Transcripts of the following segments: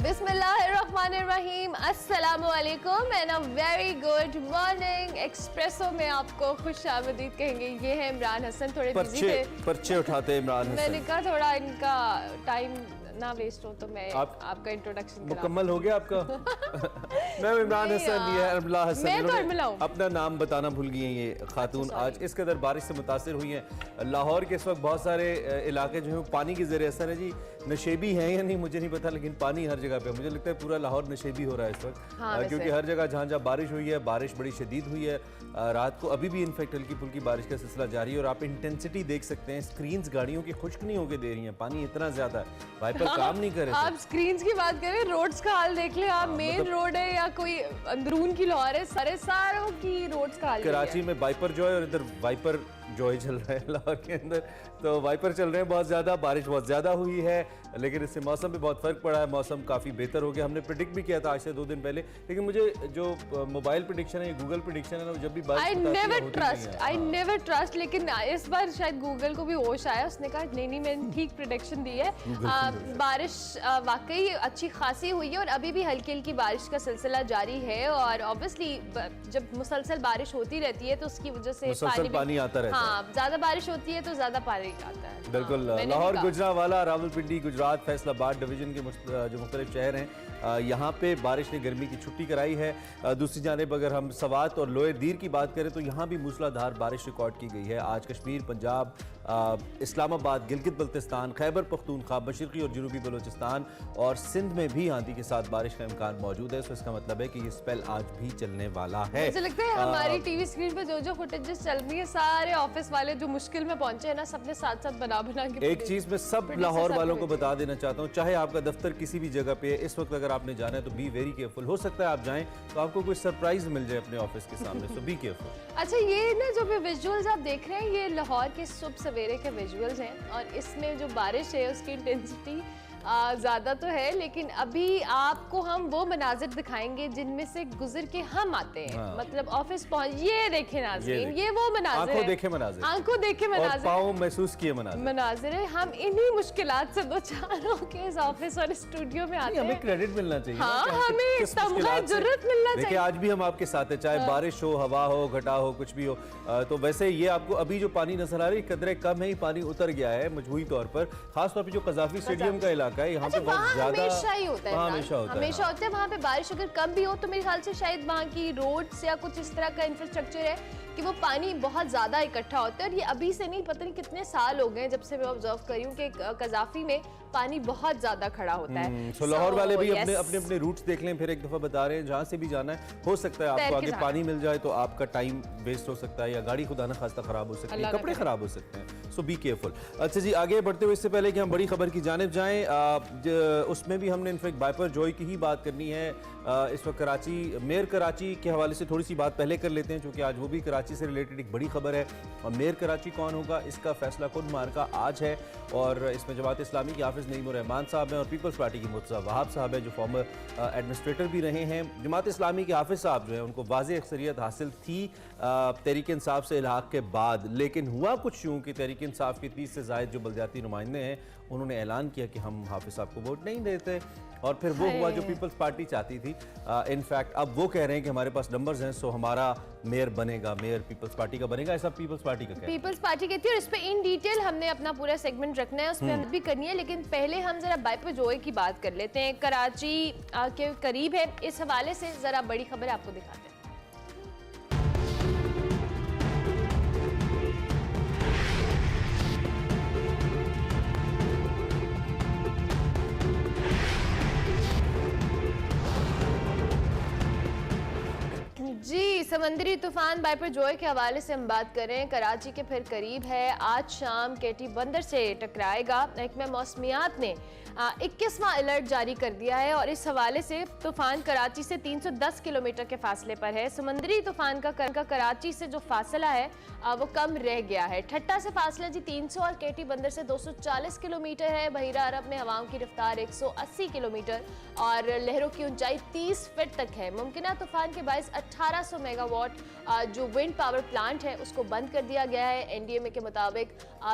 बिस्मिल्लाहिर्रहमानिर्रहीम, अस्सलामुअलैकुम and a very good morning. Espresso में आपको खुश आमदीद कहेंगे। ये है इमरान हसन, थोड़े बिजी थे, पर्चे उठाते इमरान हसन। मैंने कहा थोड़ा इनका टाइम ना वेस्ट हो तो मैं आपका इंट्रोडक्शन मुकम्मल हो गया आपका। मैं इमरान हसन, ये अरमला हसन। अपना नाम बताना भूल गई हैं ये खातून। आज इस कदर बारिश से मुतासिर हुई हैं। लाहौर के इस वक्त बहुत सारे इलाके जो हैं पानी की ज़ेर असर है जी। नशेबी है या नहीं मुझे नहीं पता, लेकिन पानी हर जगह पे, मुझे लगता है पूरा लाहौर नशेबी हो रहा है इस वक्त। क्योंकि हर जगह जहाँ जहाँ बारिश हुई है, बारिश बड़ी शदीद हुई है। रात को अभी भी इनफेक्ट हल्की फुल्की बारिश का सिलसिला जारी है और आप इंटेंसिटी देख सकते हैं। स्क्रीन्स गाड़ियों की खुश्क नहीं होकर दे रही हैं, पानी इतना ज्यादा है, वाइपर काम नहीं कर रहे। आप स्क्रीन्स की बात करें, रोड्स का हाल देख ले आप। मेन रोड है या कोई अंदरून की लाहौर है, सारों की रोड्स का हाल। कराची में वाइपर जो है और इधर वाइपर जो चल रहा है लाहौर के अंदर, तो वाइपर चल रहे हैं बहुत ज़्यादा। बारिश बहुत ज़्यादा हुई है, लेकिन इससे मौसम पे बहुत फ़र्क पड़ा है। मौसम काफ़ी बेहतर हो गया। हमने प्रेडिक्ट भी किया था आज से 2 दिन पहले, लेकिन मुझे जो मोबाइल प्रेडिक्शन है, गूगल प्रेडिक्शन है ना, जब भी बारिश आई नेवर ट्रस्ट, लेकिन इस बार शायद गूगल को भी होश आया, उसने कहा नहीं मैंने ठीक प्रेडिक्शन दी है। बारिश वाकई अच्छी खासी हुई है और अभी भी हल्की हल्की बारिश का सिलसिला जारी है। और ऑब्वियसली जब मुसलसल बारिश होती रहती है तो उसकी वजह से पानी आता रहता है। ज्यादा बारिश होती है तो ज्यादा पानी आता है। बिल्कुल। लाहौर, गुजरांवाला, रावलपिंडी, गुजरात, फैसलाबाद डिवीजन के जो मुख्तलिफ शहर हैं, यहाँ पे बारिश ने गर्मी की छुट्टी कराई है। दूसरी जानिब अगर हम सवात और लोअर दीर की बात करें तो यहाँ भी मूसलाधार बारिश रिकॉर्ड की गई है। आज कश्मीर, पंजाब, इस्लामाबाद, गिलगित बल्तिस्तान, खैबर पख्तूनख्वा, मशरकी और जनूबी बलोचिस्तान और सिंध में भी आंधी के साथ बारिश का इम्कान मौजूद है। तो इसका मतलब है कि ये स्पेल आज भी चलने वाला है। मुझे लगता है हमारी टीवी स्क्रीन पे जो फुटेजेस चल रही है, सारे ऑफिस वाले जो मुश्किल में पहुंचे हैं ना, सबने साथ साथ बना के। एक चीज मैं सब लाहौर वालों को बता देना चाहता हूँ, चाहे आपका दफ्तर किसी भी जगह पे है, इस वक्त अगर आपने जाना है तो बी वेरी केयरफुल। हो सकता है आप जाएं तो आपको कोई सरप्राइज मिल जाए अपने ऑफिस के सामने, सो बी केयरफुल। अच्छा, ये ना जो भी विजुअल्स आप देख रहे हैं, ये लाहौर के सुबह सवेरे के विजुअल्स हैं और इसमें जो बारिश है उसकी इंटेंसिटी ज़्यादा तो है, लेकिन अभी आपको हम वो मनाजिर दिखाएंगे जिनमें से गुजर के हम आते हैं। मतलब ऑफिस पहुंच, ये देखें नाज़रीन, ये वो मनाजिर, आंखों देखे मनाजिर, आंखों देखे मनाजिर, पाँव महसूस किए मनाजिर है। हम इन्हीं मुश्किलात से दो चार होके इस ऑफिस और स्टूडियो में आते हैं। हमें क्रेडिट मिलना चाहिए। हाँ, हमें तमगा जरूरत मिलना चाहिए। आज भी हम आपके साथ है, चाहे बारिश हो, हवा हो, घटा हो, कुछ भी हो। तो वैसे ये आपको अभी जो पानी नजर आ रही है, कदरे कम है, ही पानी उतर गया है मजबूरी तौर पर। खासतौर पर जो कजाफी स्टेडियम का इलाका है, यहाँ पे बहुत हमेशा ही होता है, हमेशा होता है। वहाँ पे बारिश अगर कम भी हो तो मेरे ख्याल से शायद वहाँ की रोड्स या कुछ इस तरह का इंफ्रास्ट्रक्चर है कि वो पानी बहुत ज़्यादा इकट्ठा होता है। और ये अभी से नहीं, पता नहीं कितने साल हो गए जब से मैं ऑब्जर्व कर रही हूँ कि कजाफी में पानी बहुत ज़्यादा खड़ा होता है। लाहौर वाले भी अपने रूट्स देख लें, फिर एक दफ़ा बता रहे हैं जहाँ से भी जाना है। हो सकता है आपको आगे पानी मिल जाए तो आपका टाइम वेस्ट हो सकता है, या गाड़ी खुदा न खास्ता ख़राब हो सकती है, कपड़े ख़राब हो सकते हैं। सो बी केयरफुल। अच्छा जी, आगे बढ़ते हुए इससे पहले कि हम बड़ी खबर की जानिब जाएँ, उसमें भी हमने इनफेक्ट वाइपर जॉय की ही बात करनी है। इस वक्त कराची, मेयर कराची के हवाले से थोड़ी सी बात पहले कर लेते हैं, क्योंकि आज वो भी कराची से रिलेटेड एक बड़ी खबर है। और मेयर कराची कौन होगा, इसका फैसला खुद मार्का आज है। और इसमें जमात इस्लामी के हाफिज़ नईमुर रहमान साहब हैं और पीपल्स पार्टी के मुर्तज़ा वहाब साहब हैं, जो फॉर्मर एडमिनिस्ट्रेटर भी रहे हैं। जमात इस्लामी के हाफिज़ साहब जो हैं उनको वाज़ेह अक्सरियत हासिल थी तहरीक इंसाफ से इल्हाक़ के बाद, लेकिन हुआ कुछ यूँ कि तहरीक इंसाफ के 30 से ज़ायद जो बलदियाती नुमाइंदे हैं, उन्होंने ऐलान किया कि हम हाफिज़ साहब को वोट नहीं देते। और फिर वो हुआ जो पीपल्स पार्टी चाहती थी। इनफैक्ट अब वो कह रहे हैं कि हमारे पास नंबर्स हैं, सो हमारा मेयर बनेगा, मेयर पीपल्स पार्टी का बनेगा। ऐसा पीपल्स पार्टी का, पीपल्स पार्टी कहती है। और इस पे इन डिटेल हमने अपना पूरा सेगमेंट रखना है, उसमें भी करनी है। लेकिन पहले हम जरा वाइपर जॉय की बात कर लेते हैं। कराची के करीब है, इस हवाले से जरा बड़ी खबर आपको दिखाते हैं। जी, समंदरी तूफान वाइपर जॉय के हवाले से हम बात करें। कराची के फिर करीब है, आज शाम केटी बंदर से टकराएगा। महकमा मौसमियात ने 21वां अलर्ट जारी कर दिया है और इस हवाले से तूफान कराची से 310 किलोमीटर के फासले पर है। समंदरी तूफान का कराची से जो फासला है वो कम रह गया है। ठट्टा से फासला जी 300 और केटी बंदर से 240 किलोमीटर है। बहिरा अरब में हवाओं की रफ्तार 180 किलोमीटर और लहरों की ऊंचाई 30 फीट तक है। मुमकिना तूफान के बायस 1800 मेगावाट जो विंड पावर प्लांट है उसको बंद कर दिया गया है। एनडीएमए के मुताबिक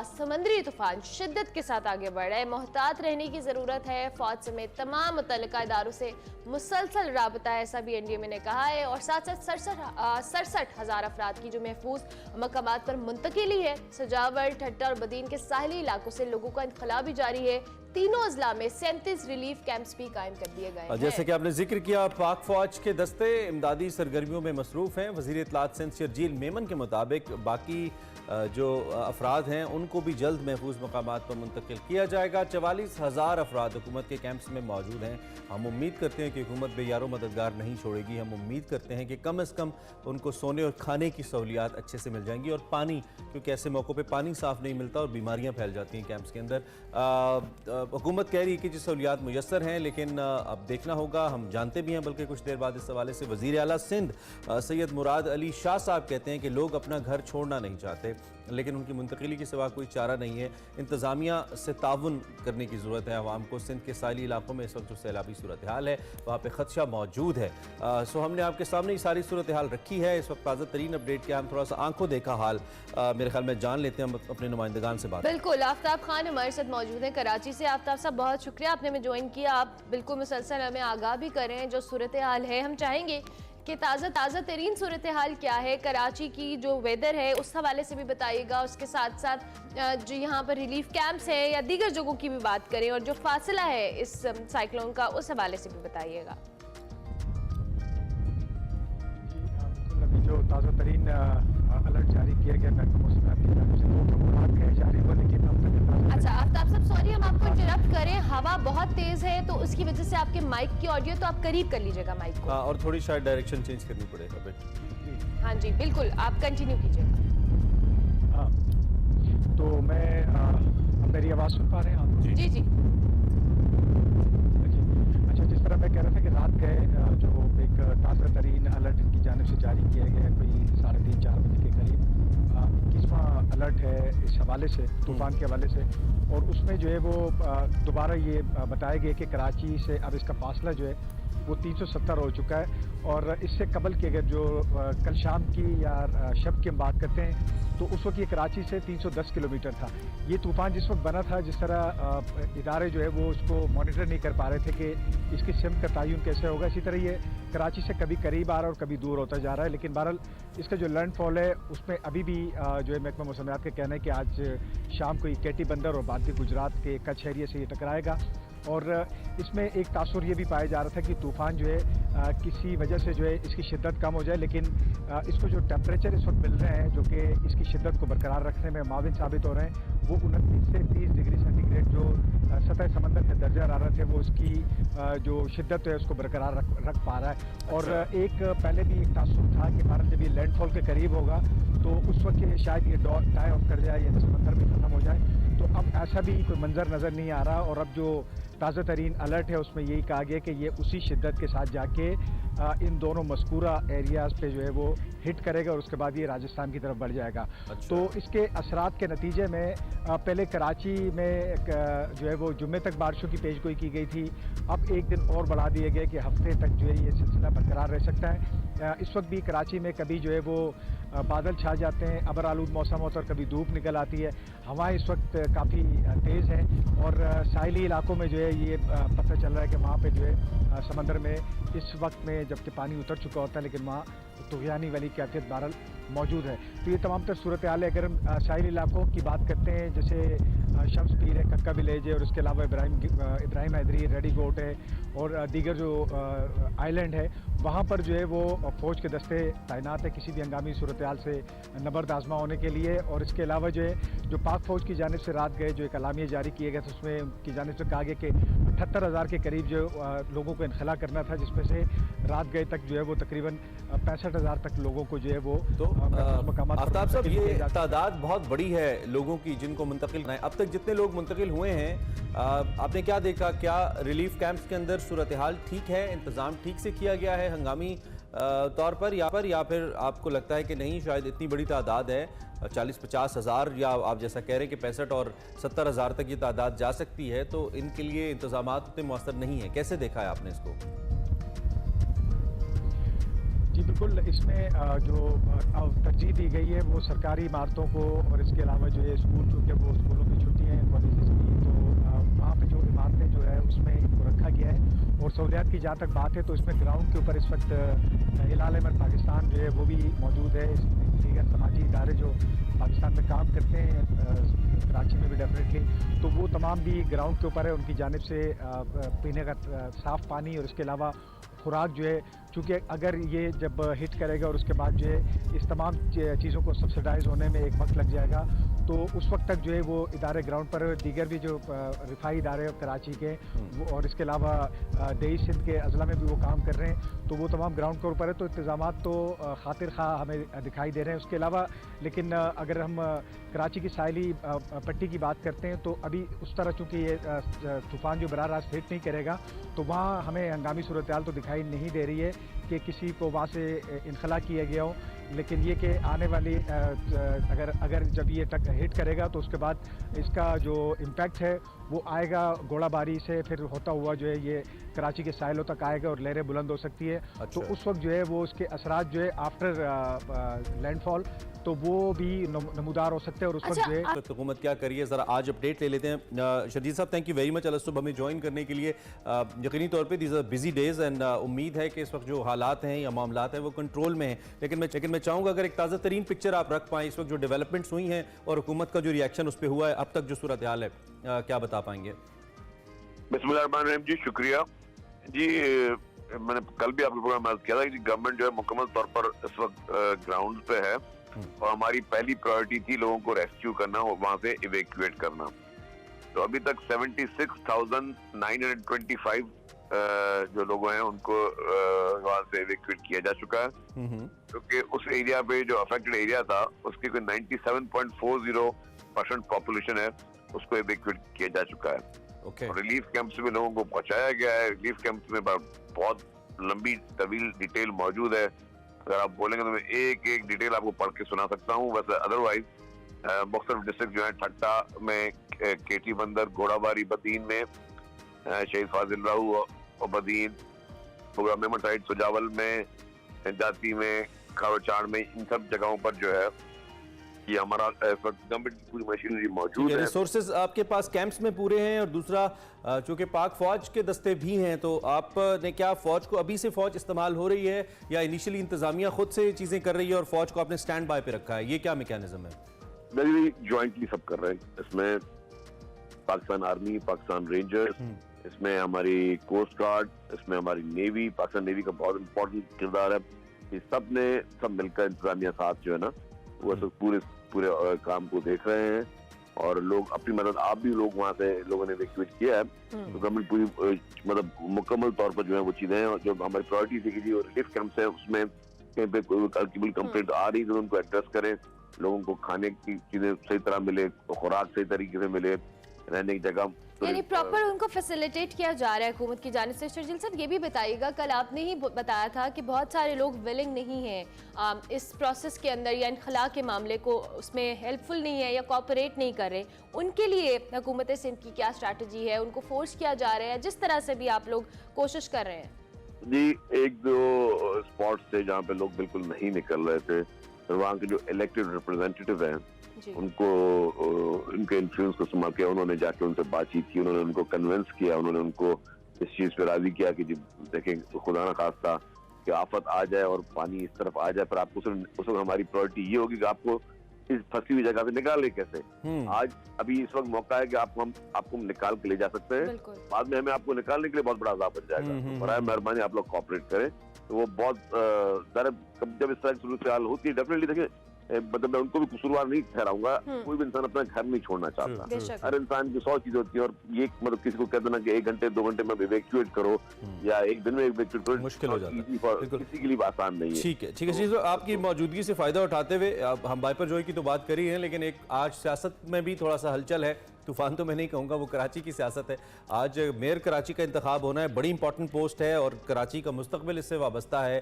समुद्री तूफान शिद्दत के साथ आगे बढ़ रहा है, मोहतात रहने की ज़रूरत है। फौज समेत तमाम मुतल्लिका इदारों से मुसलसल राबता है, ऐसा भी एनडीएमए ने कहा है। और साथ साथ 67,000 अफराद की जो महफूज मकामात पर मुंतकिली है। सजावल, ठट्टा और बदीन के साहली इलाकों से लोगों का इंखला भी जारी है। तीनों अजला में 37 रिलीफ कैंप्स भी कायम कर दिए गए हैं। जैसे कि आपने जिक्र किया, पाक फौज के दस्ते इमदादी सरगर्मियों में मसरूफ हैं। वज़ीर इत्तलात सिंध शर्जील मेमन के मुताबिक बाकी जो अफराद हैं उनको भी जल्द महफूज मकामात पर मुंतकिल किया जाएगा। 44,000 अफराद हुकूमत के कैंप्स में मौजूद हैं। हम उम्मीद करते हैं कि हुकूमत बेयारो मददगार नहीं छोड़ेगी। हम उम्मीद करते हैं कि कम से कम उनको सोने और खाने की सहूलियात अच्छे से मिल जाएंगी, और पानी, क्योंकि ऐसे मौक़ों पर पानी साफ़ नहीं मिलता और बीमारियाँ फैल जाती हैं कैंप्स के अंदर। हुकूमत कह रही है कि जो सहूलियात मुयस्सर हैं, लेकिन अब देखना होगा। हम जानते भी हैं, बल्कि कुछ देर बाद इस हवाले से वज़ीर आला सिंध सैयद मुराद अली शाह साहब कहते हैं कि लोग अपना घर छोड़ना नहीं चाहते, लेकिन उनकी मुंतकिली के सिवा कोई चारा नहीं है। इंतज़ामिया से ताउन करने की ज़रूरत है आवाम को। सिंध के साहिली इलाकों में इस वक्त जो सैलाबी सूरत हाल है वहाँ पर ख़दशा मौजूद है। सो हमने आपके सामने ये सारी सूरत हाल रखी है। इस वक्त ताज़ा तरीन अपडेट के हम थोड़ा सा आंखों देखा हाल मेरे ख्याल में जान लेते हैं। हम अपने नुमाइंदगान से बात। बिल्कुल, आफ्ताब खान हमारे साथ मौजूद हैं कराची से। आफ्ताब साहब, बहुत शुक्रिया आपने हमें ज्वाइन किया। आप बिल्कुल मुसलसल हमें आगाह भी कर रहे हैं जो सूरत हाल है। हम चाहेंगे कि ताज़ा तरीन सूरत हाल क्या है कराची की, जो वेदर है उस हवाले से भी बताइएगा। उसके साथ साथ जो यहाँ पर रिलीफ कैंप्स हैं या दीगर जगहों की भी बात करें, और जो फासला है इस साइक्लोन का उस हवाले से भी बताइएगा। जो ताज़ा तरीन अलर्ट जारी किया गया महकमा मौसमियात की जानिब से, 2 प्रोग्राम के जारी हुए, लेकिन अब तक अच्छा आफ्ताब साहब, सॉरी हम आपको इंटरप्ट करें, हवा बहुत तेज़ है तो उसकी वजह से आपके माइक की ऑडियो तो आप करीब कर लीजिएगा माइक को। और थोड़ी शायद डायरेक्शन चेंज करनी पड़ेगा बेटा। हाँ जी बिल्कुल, आप कंटिन्यू कीजिएगा। हाँ, तो मैं अब मेरी आवाज़ सुन पा रहे हैं आप? जी जी। अच्छा, जिस तरह मैं कह रहा था कि रात गए जो एक ताज़ा तरीन अलर्ट की जानिब से जारी किया गया है, कोई 3:30-4 बजे के करीब 21वां अलर्ट है इस हवाले से, तूफ़ान के हवाले से। और उसमें जो है वो दोबारा ये बताया गया कि कराची से अब इसका फासला जो है वो 370 हो चुका है। और इससे कबल की अगर जो कल शाम की या शब की हम बात करते हैं तो उस वक्त ये कराची से 310 किलोमीटर था। ये तूफ़ान जिस वक्त बना था, जिस तरह इदारे जो है वो उसको मॉनिटर नहीं कर पा रहे थे कि इसकी सिमत का तयन कैसे होगा, इसी तरह ये कराची से कभी करीब आ रहा है और कभी दूर होता जा रहा है। लेकिन बहरहाल इसका जो लैंडफॉल है उसमें अभी भी जो है महकमा मौसमियात का कहना है कि आज शाम को ये केटी बंदर और भारतीय गुजरात के कच्छ एरिया से ये टकराएगा। और इसमें एक तासुर ये भी पाया जा रहा था कि तूफ़ान जो है किसी वजह से जो है इसकी शिद्दत कम हो जाए, लेकिन इसको जो टेम्परेचर इस वक्त मिल रहे हैं जो कि इसकी शिद्दत को बरकरार रखने में माविन साबित हो रहे हैं, वो 29 से 30 डिग्री सेंटीग्रेड जो सतह समंदर के दर्जा हरारत है वो उसकी जो शिद्दत है उसको बरकरार रख पा रहा है। और एक पहले भी एक तासुर था कि भारत जब ये लैंडफॉल के करीब होगा तो उस वक्त शायद ये डाई ऑफ कर जाए या समंदर भी ख़त्म हो जाए, तो अब ऐसा भी कोई मंजर नज़र नहीं आ रहा। और अब जो ताज़ा तरीन अलर्ट है उसमें यही कहा गया कि ये उसी शिद्दत के साथ जाके इन दोनों मज़कूरा एरियाज़ पे जो है वो हिट करेगा और उसके बाद ये राजस्थान की तरफ बढ़ जाएगा। अच्छा। तो इसके असरात के नतीजे में पहले कराची में जो है वो जुम्मे तक बारिशों की पेशगोई की गई थी, अब एक दिन और बढ़ा दिया गया कि हफ्ते तक जो है ये सिलसिला बरकरार रह सकता है। इस वक्त भी कराची में कभी जो है वो बादल छा जाते हैं, अबर आलूद मौसम होता है और कभी धूप निकल आती है। हवाएं इस वक्त काफ़ी तेज़ हैं और साहिली इलाकों में जो है ये पता चल रहा है कि वहाँ पे जो है समंदर में इस वक्त में जबकि पानी उतर चुका होता है लेकिन वहाँ तुग़यानी वाली कैफियत बहरहाल मौजूद है। तो ये तमाम तर सूरत हाल है। अगर हम साहिली इलाकों की बात करते हैं, जैसे शम्स पीर है, कक्का विलेज है, और उसके अलावा इब्राहिम हैदरी, रेडी गोट है और दीगर जो आइलैंड है, वहाँ पर जो है वो फ़ौज के दस्ते तैनात है किसी भी हंगामी सूरत हाल से नबर्द आज़मा होने के लिए। और इसके अलावा जो है जो पाक फ़ौज की जानिब से रात गए जो एक अलामिया जारी किया गया था उसमें उनकी जानिब से कहा गया कि 78,000 के करीब जो लोगों को इनखला करना था, जिसमें से रात गए तक जो है वो तकरीबन 65,000 तक लोगों को जो है वो तो आफ्ताब साहब ये तादाद बहुत बड़ी है लोगों की जिनको मुंतकिल करना है। अब तक जितने लोग मुंतकिल हुए हैं आपने क्या देखा, क्या रिलीफ कैंप्स के अंदर सूरत हाल ठीक है, इंतज़ाम ठीक से किया गया है हंगामी तौर पर, या फिर आपको लगता है कि नहीं शायद इतनी बड़ी तादाद है 40-50 हज़ार या आप जैसा कह रहे हैं कि 65 और 70 हज़ार तक ये तादाद जा सकती है, तो इनके लिए इंतज़ामात उतने मौसर नहीं है, कैसे देखा है आपने इसको? जी बिल्कुल, इसमें जो तरजीह दी गई है वो सरकारी इमारतों को, और इसके अलावा जो है स्कूल, चूँकि वो स्कूलों की छुट्टी हैं कॉलेजेस की, तो वहाँ पे जो इमारतें जो है उसमें इनको रखा गया है। और सहूलियात की जहाँ तक बात है तो इसमें ग्राउंड के ऊपर इस वक्त हिलाल अहमद पाकिस्तान जो है वो भी मौजूद है। दीगर समाजी इदारे जो पाकिस्तान में काम करते हैं, कराची में भी डेफिनेटली, तो वो तमाम भी ग्राउंड के ऊपर है। उनकी जानिब से पीने का साफ़ पानी और इसके अलावा खुराक जो है, चूँकि अगर ये जब हिट करेगा और उसके बाद जो है इस तमाम चीज़ों को सब्सिडाइज होने में एक वक्त लग जाएगा, तो उस वक्त तक जो है वो इदारे ग्राउंड पर, दीगर भी जो रिफाई इदारे कराची के वो, और इसके अलावा देही सिंध के अजला में भी वो काम कर रहे हैं, तो वो तमाम ग्राउंड के ऊपर है। तो इंतज़ामात तो खातिर खा हमें दिखाई दे रहे हैं। उसके अलावा लेकिन अगर हम कराची की साहिली पट्टी की बात करते हैं, तो अभी उस तरह चूँकि ये तूफ़ान जो बराह रास्त हिट नहीं करेगा, तो वहाँ हमें हंगामी सूरत हाल तो दिखाई नहीं दे रही है कि किसी को वहाँ से इनखला किया गया हो। लेकिन ये कि आने वाली अगर जब ये हिट करेगा तो उसके बाद इसका जो इम्पैक्ट है वो आएगा गोलाबारी से, फिर होता हुआ जो है ये कराची के साहिलों तक आएगा और लहरें बुलंद हो सकती है। अच्छा। तो उस वक्त जो है वो उसके असरात जो है आफ्टर लैंडफॉल तो वो भी नमूदार हो सकते हैं। और उस वक्त जो है हुकूमत क्या करिए, ज़रा आज अपडेट ले लेते हैं। शदीद साहब, थैंक यू वेरी मच अलस्तुब हमें ज्वाइन करने के लिए। यकीनी तौर पे these are busy days and उम्मीद है कि इस वक्त जो हालात हैं या मामलात हैं वो कंट्रोल में हैं, लेकिन मैं चाहूँगा अगर एक ताज़ा तरीन पिक्चर आप रख पाएँ इस वक्त जो डेवलपमेंट्स हुई हैं और हुकूमत का जो रिएक्शन उस पर हुआ है अब तक, जो सूरत हाल है, क्या बता पाएंगे? बिस्मिल्लाहिर्रहमानिर्रहीम जी, शुक्रिया जी। मैंने कल भी आपको प्रोग्राम में किया था कि गवर्नमेंट जो है मुकम्मल तौर पर इस वक्त ग्राउंड पे है, और हमारी पहली प्रायोरिटी थी लोगों को रेस्क्यू करना और वहां से इवैक्यूएट करना। तो अभी तक 76,925 जो लोग हैं उनको वहां से इवैक्यूएट किया जा चुका है, क्योंकि उस एरिया पे जो अफेक्टेड एरिया था उसकी कोई 97.40% पॉपुलेशन है, उसको इवैक्यूएट किया जा चुका है। और रिलीफ कैंप्स में लोगों को पहुंचाया गया है। रिलीफ कैंप्स में बहुत लंबी तवील डिटेल मौजूद है। अगर आप बोलेंगे तो मैं एक एक डिटेल आपको पढ़ के सुना सकता हूँ। वैसे अदरवाइज मुख्तलिफ डिस्ट्रिक्ट जो है, ठट्टा में, केटी बंदर, घोड़ाबारी बदीन में, शहीद फाजिल राहू और बदीन, प्रोग्राम मेमन साइड सुजावल में, जाती में, खारोचाड़ में, इन सब जगहों पर जो है ये हमारा गवर्नमेंट की पूरी मशीनरी मौजूद है। रिसोर्सेज आपके पास कैंप्स में पूरे हैं, और दूसरा चूंकि पाक फौज के दस्ते भी हैं, तो आपने क्या फौज को अभी से फौज इस्तेमाल हो रही है या इनिशियली इंतजामिया खुद से चीजें कर रही है और फौज को आपने स्टैंड बाय पे रखा है? ये क्या मैकेनिज्म है? वेरी जॉइंटली सब कर रहे हैं। इसमें पाकिस्तान आर्मी, पाकिस्तान रेंजर्स, इसमें हमारी कोस्ट गार्ड, इसमें हमारी नेवी, पाकिस्तान नेवी का बहुत इंपॉर्टेंट किरदार है। ये सब मिलकर इंतजामिया साथ जो है ना वो सब पूरे काम को देख रहे हैं, और लोग अपनी मदद, आप भी लोग वहाँ से लोगों ने इवैक्यूएट किया है, तो गवर्नमेंट पूरी मतलब मुकम्मल तौर पर जो है वो चीजें हैं। जो हमारी प्रायोरिटी थी कि जो रिलीफ कैंप्स है उसमें कहीं पे कोई कंप्लेंट आ रही तो उनको एड्रेस करें, लोगों को खाने की चीजें सही तरह मिले, खुराक सही तरीके से मिले, रहने की जगह यानी प्रॉपर उनको फैसिलिटेट किया जा रहा है हुकूमत की जानिब से। शर्जील साहब, ये भी बताइएगा, कल आपने ही बताया था कि बहुत सारे लोग विलिंग नहीं हैं इस प्रोसेस के अंदर या इनखला के मामले को उसमें हेल्पफुल नहीं है या कोऑपरेट नहीं कर रहे, उनके लिए हुकूमत सिंध की क्या स्ट्रैटेजी है? उनको फोर्स किया जा रहा है, जिस तरह से भी आप लोग कोशिश कर रहे हैं? जी, एक दो स्पॉट्स थे जहाँ पे लोग बिल्कुल नहीं निकल रहे थे, तो वहाँ के जो इलेक्टेड रिप्रेजेंटेटिव हैं उनको उनके इन्फ्लुएंस को इस्तेमाल किया, उन्होंने जाके उनसे बातचीत की, उन्होंने उनको कन्विंस किया, उन्होंने उनको इस चीज पे राजी किया कि जी देखें, खुदा ना खास्ता कि आफत आ जाए और पानी इस तरफ आ जाए, पर आपको उस वक्त हमारी प्रायोरिटी ये होगी कि आपको इस फंसी हुई जगह से निकाले कैसे। आज अभी इस वक्त मौका है कि आपको निकाल के ले जा सकते हैं, बाद में हमें आपको निकालने के लिए बहुत बड़ा अज़ाब बन जाएगा। तो बराए मेहरबानी आप लोग कोऑपरेट करें। तो वो बहुत जब इस तरह की सूरत हाल होती है, डेफिनेटली देखिए, मतलब मैं उनको भी कसूरवार नहीं ठहराऊंगा, कोई भी इंसान अपना घर नहीं छोड़ना चाहता। हर इंसान की 100 चीजें होती है, और ये मतलब किसी को कह देना कि 1 घंटे 2 घंटे में इवैक्यूएट करो या 1 दिन में इवैक्यूएट करो, मुश्किल हो जाता है, किसी के लिए आसान नहीं है। ठीक है तो आपकी मौजूदगी से फायदा उठाते हुए हम वाइपर जॉय की तो बात करी है, लेकिन एक आज सियासत में भी थोड़ा सा हलचल है, तूफान तो मैं नहीं कहूँगा, वो कराची की सियासत है। आज मेयर कराची का इंतखाब होना है, बड़ी इंपॉर्टेंट पोस्ट है और कराची का मुस्तकबिल इससे वाबस्ता है।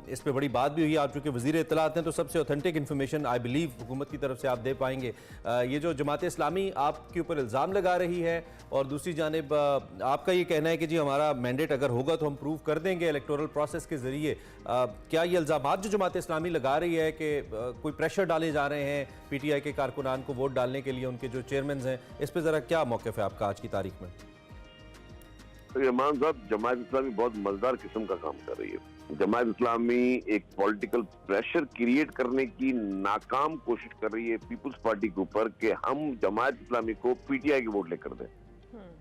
इस पर बड़ी बात भी हुई। आप चूँकि वज़ीर इत्तलात हैं तो सबसे ऑथेंटिक इन्फॉर्मेशन आई बिलीव हुकूमत की तरफ से आप दे पाएंगे। ये जो जमात इस्लामी आपके ऊपर इल्ज़ाम लगा रही है और दूसरी जानिब आपका ये कहना है कि जी हमारा मैंडेट अगर होगा तो हम प्रूव कर देंगे इलेक्टोरल प्रोसेस के ज़रिए, क्या ये इल्ज़ामात जो जमात इस्लामी लगा रही है कि कोई प्रेशर डाले जा रहे हैं PTI के कारकुनान को वोट डालने के लिए, उनके जो चेयरमैन हैं, इस पर ज़रा क्या मौक़िफ़ है आपका आज की तारीख में? इमाम साहब, जमात इस्लामी बहुत मजेदार किस्म का काम कर रही है। जमात इस्लामी एक पॉलिटिकल प्रेशर क्रिएट करने की नाकाम कोशिश कर रही है पीपुल्स पार्टी के ऊपर कि हम जमात इस्लामी को PTI की वोट लेकर दें,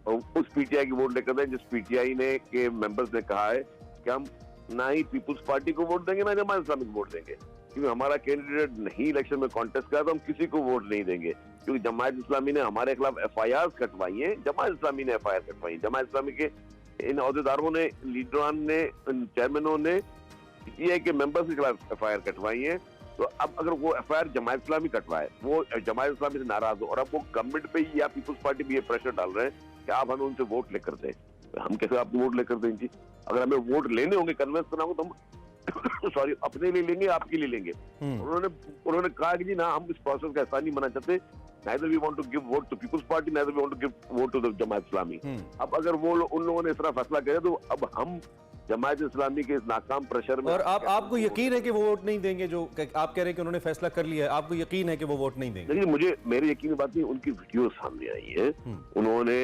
और उस PTI की वोट लेकर दें जिस PTI ने के मेंबर्स ने कहा है कि हम ना ही पीपुल्स पार्टी को वोट देंगे ना जमात इस्लामी को वोट देंगे, क्योंकि हमारा कैंडिडेट नहीं इलेक्शन में कॉन्टेस्ट करा तो हम किसी को वोट नहीं देंगे, क्योंकि जमात इस्लामी ने हमारे खिलाफ FIR कटवाई है। जमात इस्लामी ने FIR कटवाई है। जमात इस्लामी के इन अहदेदारों ने, लीडरान ने, चेयरमैनों ने PTI के मेंबर्स के खिलाफ FIR कटवाई है। तो अब अगर वो FIR जमात इस्लामी कटवाए, वो जमात इस्लामी से नाराज हो और अब वो गवर्नमेंट पे या पीपुल्स पार्टी पे ये प्रेशर डाल रहे हैं कि आप हमें उनसे वोट लेकर दें, हम कैसे आपको वोट लेकर दें जी? अगर हमें वोट लेने होंगे, कन्विंस करना होगा तो हम सॉरी अपने लिए लेंगे, आपके लिए लेंगे। उन्होंने कहा कि जी ना, हम इस प्रोसेस का हिस्सा नहीं बनना चाहते, neither we want to give vote to People's Party, neither we want to give vote to the Jamaat Islami. अब अगर वो उन लोगों ने इस तरह फैसला किया तो अब हम जमात इस्लामी के इस नाकाम प्रेशर में, और आपको यकीन है कि वो वोट नहीं देंगे? जो आप कह रहे हैं कि उन्होंने फैसला कर लिया है, आपको यकीन है कि वो वोट नहीं देंगे? देखिए, मेरी यकीन बात नहीं, उनकी वीडियो सामने आई है, उन्होंने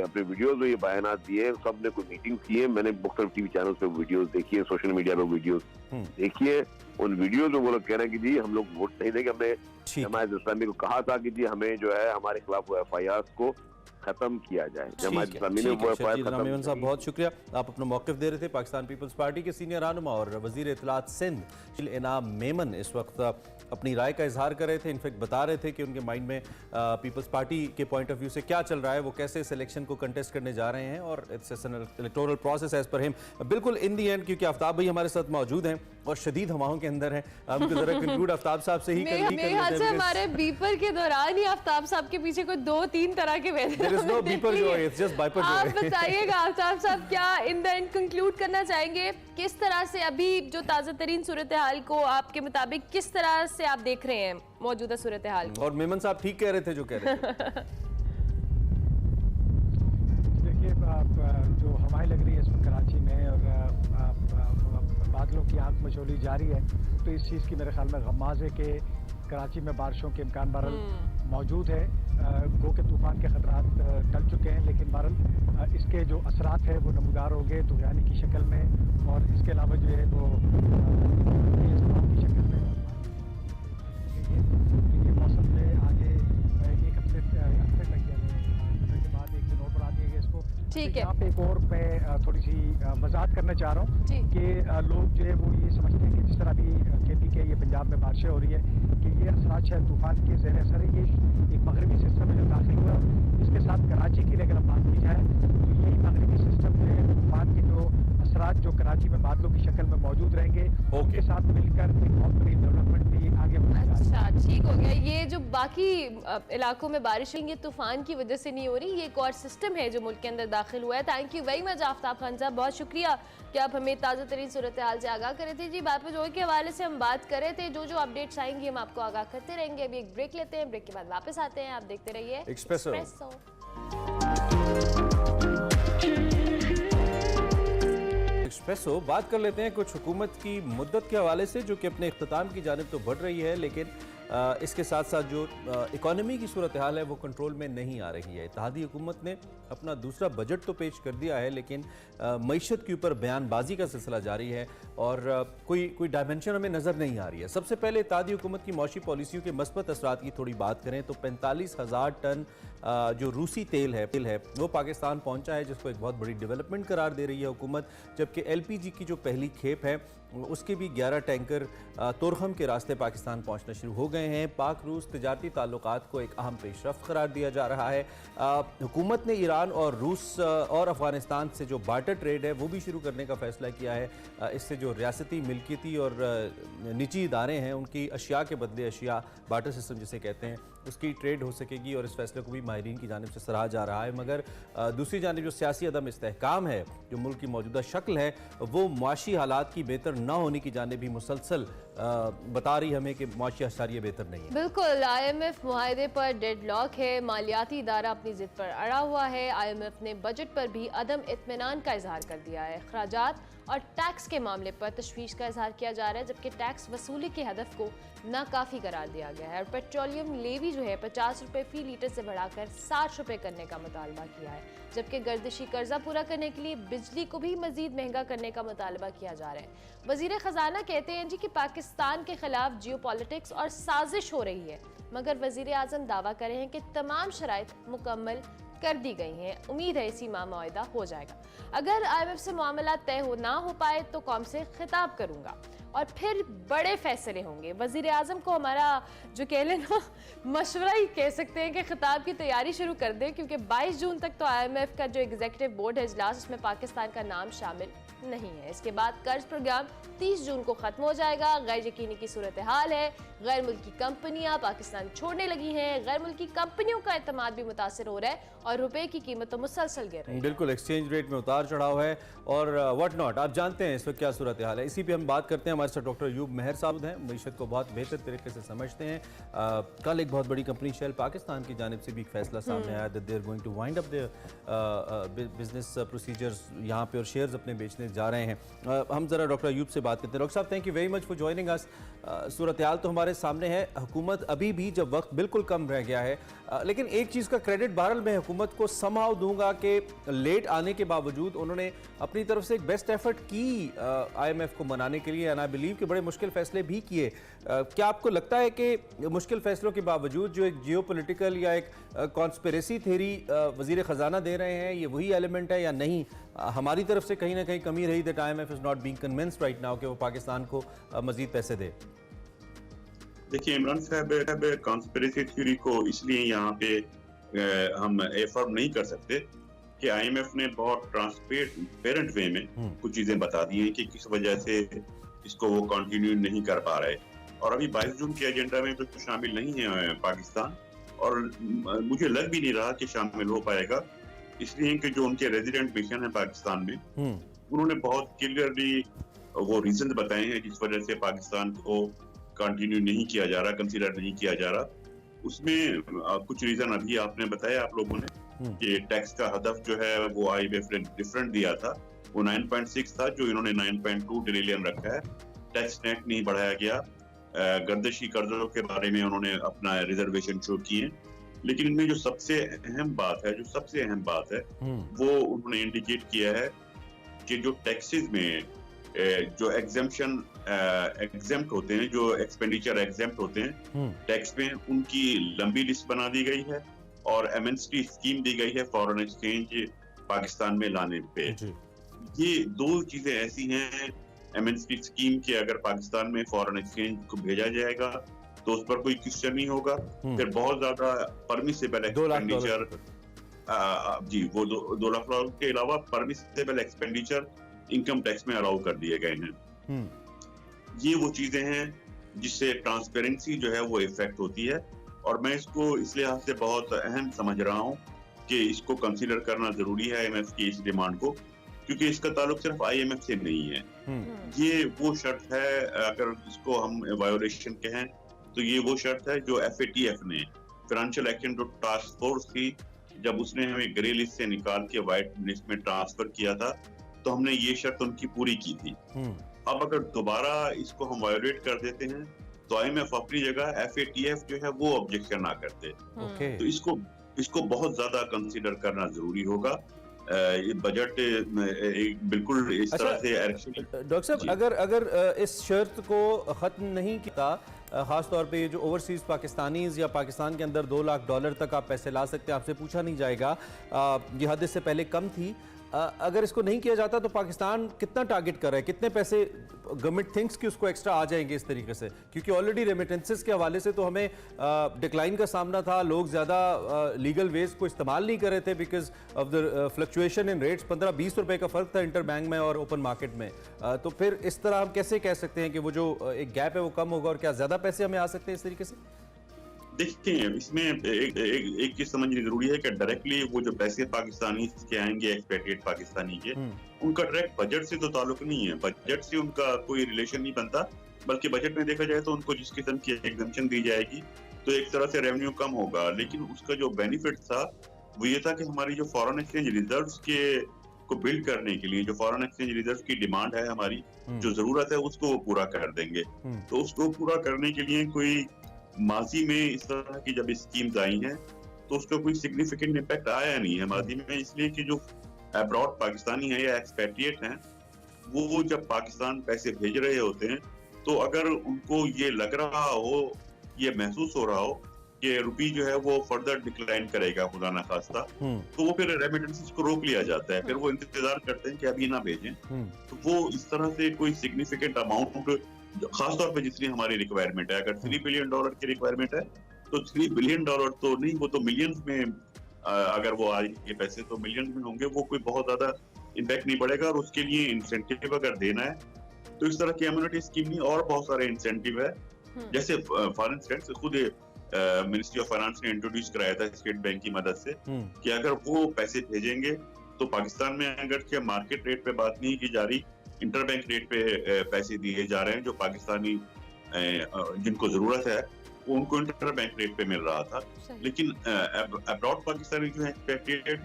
अपने वीडियोस में ये बयानात दिए, सबने कोई मीटिंग की है, मैंने मुख्तलिफ TV चैनल पे वीडियोस देखी है, सोशल मीडिया पे वीडियोस देखिए। उन वीडियोस में वो लोग कह रहे हैं कि जी हम लोग वोट नहीं देंगे, हमने जमात इस्लामी को कहा था कि जी हमें जो है हमारे खिलाफ वो FIR को खत्म किया जाए। जमात इस्लामी ने वो FIR खत्म। मेमन साहब बहुत शुक्रिया, आप अपना मौक़िफ़ दे रहे थे। पाकिस्तान पीपल्स पार्टी के सीनियर रहनुमा और वज़ीर इत्तलात सिंध इनाम मेमन इस वक्त अपनी राय का इजहार कर रहे थे। इनफैक्ट बता रहे थे कि उनके माइंड में पीपल्स पार्टी के पॉइंट ऑफ व्यू से क्या चल रहा है, वो कैसे इस इलेक्शन को कंटेस्ट करने जा रहे हैं और it's an electoral process as per him. बिल्कुल इन दी एंड, क्योंकि आफ्ताब भाई हमारे साथ मौजूद हैं और शदीद हवाओं के अंदर हैं, हम जरा कंक्लूड आफ्ताब साहब से ही मेरे हाथ से हमारे बीपर के दौरान ही आफ्ताब साहब के पीछे कोई 2-3 तरह के आप बताइएगा आफ्ताब साहब, क्या इन द एंड कंक्लूड करना चाहेंगे? किस तरह से अभी जो ताज़ा तरीन सूरत हाल को आपके मुताबिक किस तरह से आप देख रहे हैं मौजूदा सूरत हाल? और मेमन साहब ठीक कह रहे थे जो कह रहे थे। देखिए, जो हवाएं लग रही है इसमें कराची में और बादलों की आंख मचोली जारी है, तो इस चीज़ की मेरे ख्याल में गम्माज़ है कि कराची में बारिशों के इम्कान बहरहाल मौजूद है। गो के तूफान के खतरात टल चुके हैं, लेकिन बहरहाल इसके जो असरात है वो नमूदार होंगे तूफ़ानी की शक्ल में, और इसके अलावा जो है वो की शक्ल में। ये मौसम में आगे एक हफ्ते तक के बाद एक दिन और बढ़ा दिया गया इसको। ठीक है, यहाँ पे एक और मैं थोड़ी सी वजाहत करना चाह रहा हूँ कि लोग जो है वो ये समझते हैं कि जिस तरह भी KP के ये पंजाब में बारिशें हो रही है कि ये असरात शायद तूफान के ज़ेर असर है। ये एक मगरबी सिस्टम में जो दाखिल हुआ, इसके साथ कराची की अगर बात की जाए तो यही मगरबी सिस्टम जो है तूफान के जो असरात जो कराची में बादलों की शक्ल में मौजूद रहेंगे, उसके साथ मिलकर एक बहुत बड़ी डेवलपमेंट भी आगे बढ़ रही है। अच्छा, ठीक हो गया। ये जो बाकी इलाकों में बारिश हुई, ये तूफान की वजह से नहीं हो रही, ये एक और सिस्टम है जो मुल्क के अंदर दाखिल हुआ है। Thank you very much Aftab Khan साहब, बहुत शुक्रिया कि आप हमें ताज़ा तरीन सूरत हाल से आगाह करे थे। जी, बात जो के हवाले से हम बात कर रहे थे, जो अपडेट्स आएंगी हम आपको आगाह करते रहेंगे। अभी एक ब्रेक लेते हैं, ब्रेक के बाद वापस आते हैं। आप देखते रहिए एक्सप्रेसो। एक्सप्रेसो। बात कर लेते हैं कुछ हुकूमत की मुद्दत के हवाले से, जो कि अपने इख्तिताम की जानिब तो बढ़ रही है, लेकिन इसके साथ साथ जो इकॉनमी की सूरत हाल है वो कंट्रोल में नहीं आ रही है। इत्तेहादी हुकूमत ने अपना दूसरा बजट तो पेश कर दिया है, लेकिन मईशत के ऊपर बयानबाजी का सिलसिला जारी है और कोई डायमेंशन हमें नज़र नहीं आ रही है। सबसे पहले इत्तेहादी हुकूमत की मौशी पॉलिसियों के मस्बत असरात की थोड़ी बात करें तो 45,000 टन जो रूसी तेल है वो पाकिस्तान पहुंचा है, जिसको एक बहुत बड़ी डेवलपमेंट करार दे रही है हुकूमत। जबकि LPG की जो पहली खेप है उसके भी 11 टैंकर तुरखम के रास्ते पाकिस्तान पहुंचना शुरू हो गए हैं। पाक रूस तिजारती ताल्लुकात को एक अहम पेशरफ्त करार दिया जा रहा है। हुकूमत ने ईरान और रूस और अफगानिस्तान से जो बार्टर ट्रेड है वो भी शुरू करने का फैसला किया है। इससे जो रियासती मिल्कियती और निजी इदारे हैं उनकी अशिया के बदले अशिया बार्टर सिस्टम जिसे कहते हैं उसकी ट्रेड हो सकेगी और इस फैसले को भी माहिरीन की जानिब से सराहा जा रहा है। मगर दूसरी जानिब जो सियासी अदम इस्तेहकाम है, जो मुल्क की मौजूदा शक्ल है, वो मुआशी हालात की बेहतर न होने की जानिब भी मुसलसल बता रही हमें कि मुआशी अशारिया बेहतर नहीं है। बिल्कुल, IMF मुआहदे पर डेडलॉक है, मालियाती इदारा अपनी जिद पर अड़ा हुआ है। IMF ने बजट पर भी अदम इत्मीनान का इजहार कर दिया है। अखराजात और टैक्स के मामले पर तशवीश का इजहार किया जा रहा है, जबकि टैक्स वसूली के हदफ को नाकाफी करार दिया गया है। और पेट्रोलियम लेवी जो है 50 रुपये फी लीटर से बढ़ाकर 60 रुपये करने का मुतालबा किया है, जबकि गर्दिशी कर्जा पूरा करने के लिए बिजली को भी मजीद महंगा करने का मुतालबा किया जा रहा है। वजीर खजाना कहते हैं जी कि पाकिस्तान के खिलाफ जियोपॉलिटिक्स और साजिश हो रही है, मगर वजीर आजम दावा कर रहे हैं कि तमाम शराइत मुकम्मल कर दी गई हैं। उम्मीद है इसी माह मुआहदा हो जाएगा। अगर IMF से मामला तय ना हो पाए तो कौम से खिताब करूंगा और फिर बड़े फैसले होंगे। वजीर आजम को हमारा जो कह लेना मशवरा ही कह सकते हैं कि खिताब की तैयारी शुरू कर दें, क्योंकि 22 जून तक तो IMF का जो एग्जीक्यूटिव बोर्ड है इजलास, उसमें पाकिस्तान का नाम शामिल नहीं है। इसके बाद कर्ज प्रोग्राम 30 जून को खत्म हो जाएगा। गैर यकीनी की सूरत हाल है, गैर मुल्की कंपनियां पाकिस्तान छोड़ने लगी हैं, गैर मुल्की कंपनियों का एतमाद भी मुतासर हो रहा है और रुपए की कीमत तो मुसलसल गिर रही है। बिल्कुल, एक्सचेंज रेट में उतार चढ़ाव है और व्हाट नॉट। आप जानते हैं इस वक्त क्या सूरत हाल है, इसी पे हम बात करते हैं। हमारे साथ डॉक्टर अयूब मेहर साहब हैं, मईशत को बहुत बेहतर तरीके से समझते हैं। कल एक बहुत बड़ी कंपनी शेल पाकिस्तान की जानिब से भी एक फैसला सामने आया that they are going to wind up their business procedures यहाँ पे और शेयर्स अपने बेचने जा रहे हैं। हम जरा डॉक्टर अयूब से बात करते हैं। डॉक्टर साहब, thank you very much for joining us. सूरत हाल तो हमारे सामने है, हुकूमत अभी भी जब वक्त बिल्कुल कम रह गया है, लेकिन एक चीज़ का क्रेडिट बहरहाल मैं हुकूमत को समहाउ दूंगा कि लेट आने के बावजूद उन्होंने अपनी तरफ से एक बेस्ट एफर्ट की IMF को मनाने के लिए, एंड आई बिलीव कि बड़े मुश्किल फैसले भी किए। क्या आपको लगता है कि मुश्किल फैसलों के बावजूद जो एक जियोपॉलिटिकल या एक कॉन्स्पिरेसी थ्योरी वजीर ख़जाना दे रहे हैं, ये वही एलिमेंट है या नहीं? हमारी तरफ से कहीं ना कहीं कमी रही that IMF is not being convinced right now कि वो पाकिस्तान को मजीद पैसे दे। देखिए इमरान साहब, कॉन्स्पिरेसी थ्योरी को इसलिए यहाँ पे हम एफर्म नहीं कर सकते कि IMF ने बहुत ट्रांसपेरेंट वे में कुछ चीजें बता दी हैं कि किस वजह से इसको वो कंटिन्यू नहीं कर पा रहे। और अभी 22 जून के एजेंडा में तो शामिल नहीं है पाकिस्तान, और मुझे लग भी नहीं रहा कि शामिल हो पाएगा, इसलिए कि जो उनके रेजिडेंट मिशन है पाकिस्तान में, उन्होंने बहुत क्लियरली वो रीजन बताए हैं जिस वजह से पाकिस्तान को कंटिन्यू नहीं किया जा रहा, कंसीडर नहीं किया जा रहा। उसमें कुछ रीजन अभी आपने बताया आप लोगों ने कि टैक्स का हदफ जो है वो IMF ने डिफरेंट दिया था, वो 9.6 था जो इन्होंने 9.2 ट्रिलियन रखा है। टैक्स नेट नहीं बढ़ाया गया। गर्दिशी कर्जों के बारे में उन्होंने अपना रिजर्वेशन शो किए, लेकिन इनमें जो सबसे अहम बात है वो उन्होंने इंडिकेट किया है कि जो टैक्सेस में जो एग्जेम्प्ट होते हैं, जो एक्सपेंडिचर एग्जेम्प्ट होते हैं टैक्स में, उनकी लंबी लिस्ट बना दी गई है और एमएनसी स्कीम दी गई है फॉरेन एक्सचेंज पाकिस्तान में लाने पे। ये दो चीजें ऐसी हैं, एमएनसी स्कीम के अगर पाकिस्तान में फॉरेन एक्सचेंज को भेजा जाएगा तो उस पर कोई क्वेश्चन नहीं होगा। फिर बहुत ज्यादा परमिसिबल एक्सपेंडिचर, जी वो 2 लाख डॉलर के अलावा परमिसिबल एक्सपेंडिचर इनकम टैक्स में अलाउ कर दिए गए हैं। ये वो चीजें हैं जिससे ट्रांसपेरेंसी जो है वो इफेक्ट होती है, और मैं इसको इस लिहाज से बहुत अहम समझ रहा हूँ कि इसको कंसीडर करना जरूरी है IMF की इस डिमांड को, क्योंकि इसका ताल्लुक सिर्फ IMF से नहीं है। ये वो शर्त है, अगर इसको हम वायोलेशन कहें तो ये वो शर्त है जो FATF ने, फाइनेंशियल एक्शन टास्क फोर्स थी, जब उसने हमें ग्रे लिस्ट से निकाल के व्हाइट लिस्ट में ट्रांसफर किया था तो हमने ये शर्त उनकी पूरी की थी। अब अगर दोबारा इसको हम वायोलेट कर देते हैं तो IMF अपनी जगह, FATF जो है वो ऑब्जेक्शन ना करते। तो इसको बहुत ज्यादा कंसीडर करना जरूरी होगा। ये बजट बिल्कुल इस तरह से डॉक्टर साहब, अगर इस शर्त को खत्म नहीं किया, खास तौर पे ये जो ओवरसीज पाकिस्तानीज या पाकिस्तान के अंदर $2 लाख तक आप पैसे ला सकते हैं, आपसे पूछा नहीं जाएगा, ये हद से पहले कम थी, अगर इसको नहीं किया जाता तो पाकिस्तान कितना टारगेट कर रहा है, कितने पैसे गवर्नमेंट थिंक्स कि उसको एक्स्ट्रा आ जाएंगे इस तरीके से? क्योंकि ऑलरेडी रेमिटेंसेस के हवाले से तो हमें डिक्लाइन का सामना था, लोग ज़्यादा लीगल वेज को इस्तेमाल नहीं कर रहे थे because of the fluctuation in rates. 15-20 रुपए का फ़र्क था इंटर बैंक में और ओपन मार्केट में। तो फिर इस तरह हम कैसे कह सकते हैं कि वो जो एक गैप है वो कम होगा, और क्या ज़्यादा पैसे हमें आ सकते हैं इस तरीके से? देखिए इसमें एक चीज समझनी जरूरी है कि डायरेक्टली वो जो पैसे पाकिस्तानी के आएंगे एक्सपेट्रिएट पाकिस्तानी के, उनका डायरेक्ट बजट से तो ताल्लुक नहीं है, बजट से उनका कोई रिलेशन नहीं बनता, बल्कि बजट में देखा जाए तो उनको जिस किस्म की एग्जम्पशन दी जाएगी तो एक तरह से रेवेन्यू कम होगा, लेकिन उसका जो बेनिफिट था वो ये था कि हमारी जो फॉरेन एक्सचेंज रिजर्व्स के को बिल्ड करने के लिए, जो फॉरेन एक्सचेंज रिजर्व की डिमांड है हमारी, जो जरूरत है उसको वो पूरा कर देंगे। तो उसको पूरा करने के लिए कोई माजी में इस तरह की जब स्कीम्स आई हैं तो उसका कोई सिग्निफिकेंट इम्पैक्ट आया नहीं है माजी में, इसलिए कि जो अब्रॉड पाकिस्तानी है या एक्सपेट्रिएट हैं वो जब पाकिस्तान पैसे भेज रहे होते हैं तो अगर उनको ये लग रहा हो, ये महसूस हो रहा हो कि रुपी जो है वो फर्दर डिक्लाइन करेगा खुदा ना खास्ता, तो वो फिर रेमिटेंसेस को रोक लिया जाता है, फिर वो इंतजार करते हैं कि अभी ना भेजें। तो वो इस तरह से कोई सिग्निफिकेंट अमाउंट खासतौर पे जितनी हमारी रिक्वायरमेंट है, अगर $3 बिलियन की रिक्वायरमेंट है तो $3 बिलियन तो नहीं, वो तो मिलियंस में, अगर वो आज के पैसे तो मिलियंस में होंगे, वो कोई बहुत ज्यादा इम्पैक्ट नहीं पड़ेगा। और उसके लिए इंसेंटिव अगर देना है तो इस तरह की इम्यूनिटी स्कीम नहीं, और बहुत सारे इंसेंटिव है, जैसे फॉर इंस्टेंस खुद मिनिस्ट्री ऑफ फाइनेंस ने इंट्रोड्यूस कराया था स्टेट बैंक की मदद से कि अगर वो पैसे भेजेंगे तो पाकिस्तान में अगर मार्केट रेट पे बात नहीं की जा रही, इंटरबैंक रेट पे पैसे दिए जा रहे हैं, जो पाकिस्तानी जिनको जरूरत है वो उनको इंटरबैंक रेट पे मिल रहा था, लेकिन अब्रॉड पाकिस्तानी जो है एक्सपेट्रिएट,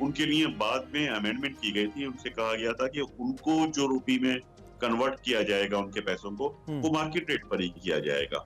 उनके लिए बाद में अमेंडमेंट की गई थी, उनसे कहा गया था कि उनको जो रुपी में कन्वर्ट किया जाएगा उनके पैसों को, वो मार्केट रेट पर ही किया जाएगा।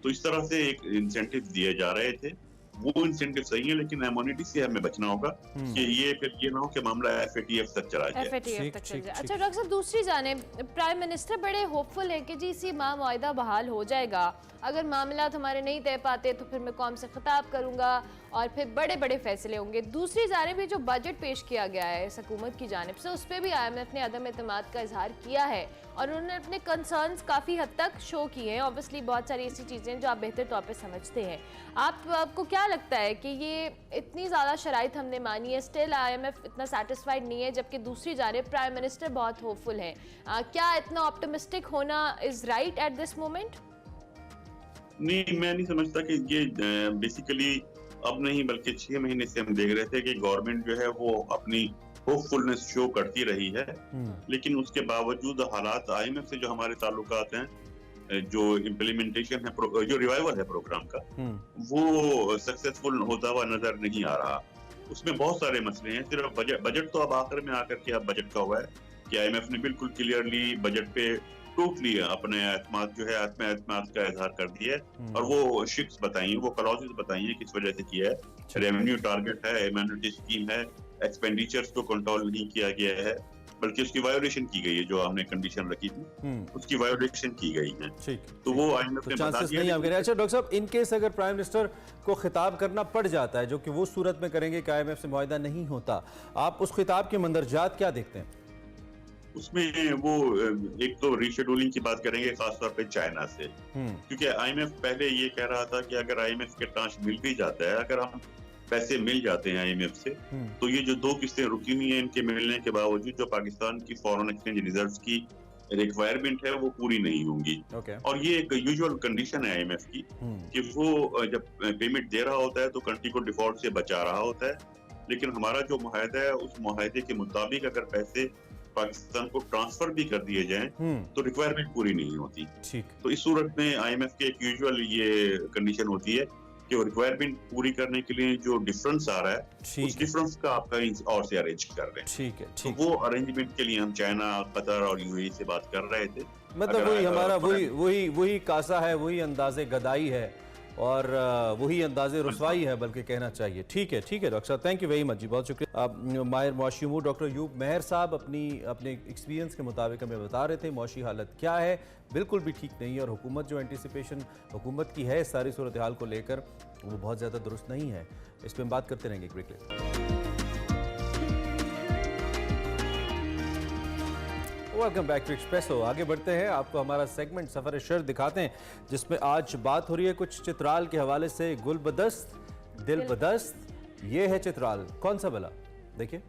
तो इस तरह से एक इंसेंटिव दिए जा रहे थे, वो इंसेंटिव सही है, लेकिन एमोनिटी से हमें बचना होगा कि ये फिर ये ना हो कि मामला FATF तक चला जाए। FATF तक चल जाए। अच्छा डॉक्टर साहब, दूसरी जाने प्राइम मिनिस्टर बड़े होपफुल है कि जी इसी माह मुआहिदा बहाल हो जाएगा, अगर मामला हमारे नहीं तय पाते तो फिर मैं कौम से खिताब करूंगा और फिर बड़े बड़े फैसले होंगे। दूसरी जानिब भी जो बजट पेश किया गया है इस हुकूमत की जानिब से, उस पर भी IMF ने अदम एतमाद का इजहार किया है और उन्होंने अपने कंसर्न्स काफ़ी हद तक शो किए हैं। ऑब्वियसली बहुत सारी ऐसी चीज़ें जो आप बेहतर तौर पे समझते हैं। आपको क्या लगता है कि ये इतनी ज़्यादा शराइत हमने मानी है, स्टिल IMF इतना सेटिस्फाइड नहीं है, जबकि दूसरी जानिब प्राइम मिनिस्टर बहुत होपफुल है, क्या इतना ऑप्टिमिस्टिक होना is right at this moment? नहीं, मैं नहीं समझता कि ये बेसिकली अब नहीं बल्कि 6 महीने से हम देख रहे थे कि गवर्नमेंट जो है वो अपनी होपफुलनेस शो करती रही है, लेकिन उसके बावजूद हालात IMF से जो हमारे ताल्लुकात हैं, जो इम्प्लीमेंटेशन है, जो रिवाइवल है प्रोग्राम का, वो सक्सेसफुल होता हुआ नजर नहीं आ रहा। उसमें बहुत सारे मसले हैं, सिर्फ बजट तो अब आखिर में आकर के अब बजट का हुआ है कि IMF ने बिल्कुल क्लियरली बजट पे टोटली अपने एतमाद जो है एतमाद का इजहार कर दिया है और वो शिक्स बताई हैं, वो क्लॉजेस बताई हैं किस वजह से किया है। रेवेन्यू टारगेट है, इम्यूनिटी स्कीम है, एक्सपेंडिचर्स को कंट्रोल नहीं किया गया है, बल्कि उसकी वायोलेशन की गई है, जो हमने कंडीशन रखी थी उसकी वायोलेशन की गई है। तो वो IMF ने बता दिया। अच्छा डॉक्टर साहब, इन केस अगर प्राइम मिनिस्टर को खिताब करना पड़ जाता है, जो कि वो सूरत में करेंगे कि IMF से मुआहिदा नहीं होता, आप उस खिताब के मंदरजात क्या देखते हैं? उसमें वो एक तो रीशेड्यूलिंग की बात करेंगे खासतौर पे चाइना से, क्योंकि IMF पहले ये कह रहा था कि अगर IMF के ट्रांच मिल भी जाता है, अगर हम पैसे मिल जाते हैं IMF से, तो ये जो 2 किस्तें रुकी हुई हैं इनके मिलने के बावजूद जो पाकिस्तान की फॉरेन एक्सचेंज रिजर्व्स की रिक्वायरमेंट है वो पूरी नहीं होंगी। और ये एक यूजुअल कंडीशन है IMF की कि वो जब पेमेंट दे रहा होता है तो कंट्री को डिफॉल्ट से बचा रहा होता है, लेकिन हमारा जो मुआहदा है उस मुआहदे के मुताबिक अगर पैसे पाकिस्तान को ट्रांसफर भी कर दिए जाएं तो रिक्वायरमेंट पूरी नहीं होती। तो इस सूरत में IMF के एक यूजुअल ये कंडीशन होती है कि वो रिक्वायरमेंट पूरी करने के लिए जो डिफरेंस आ रहा है उस डिफरेंस का आप कहीं और से अरेंज कर रहे हैं। तो वो अरेंजमेंट के लिए हम चाइना, कतर और UAE से बात कर रहे थे। मतलब वही हमारा वही कासा है, वही अंदाजे गदाई है और वही अंदाजे रसवाई है बल्कि कहना चाहिए। ठीक है डॉक्टर साहब, थैंक यू वेरी मच जी, बहुत शुक्रिया। माहिर मुआशी उमूर डॉक्टर अयूब मेहर साहब अपने एक्सपीरियंस के मुताबिक हमें बता रहे थे मुआशी हालत क्या है, बिल्कुल भी ठीक नहीं है और हुकूमत जो एंटिसिपेशन हुकूमत की है सारी सूरत हाल को लेकर वो बहुत ज़्यादा दुरुस्त नहीं है। इस पर हम बात करते रहेंगे break. Welcome back to Expresso. आगे बढ़ते हैं, आपको हमारा सेगमेंट सफ़र शर दिखाते हैं जिसमें आज बात हो रही है कुछ चित्राल के हवाले से। गुल बदस्त दिल बदस्त, ये है चित्राल, कौन सा भला, देखिए।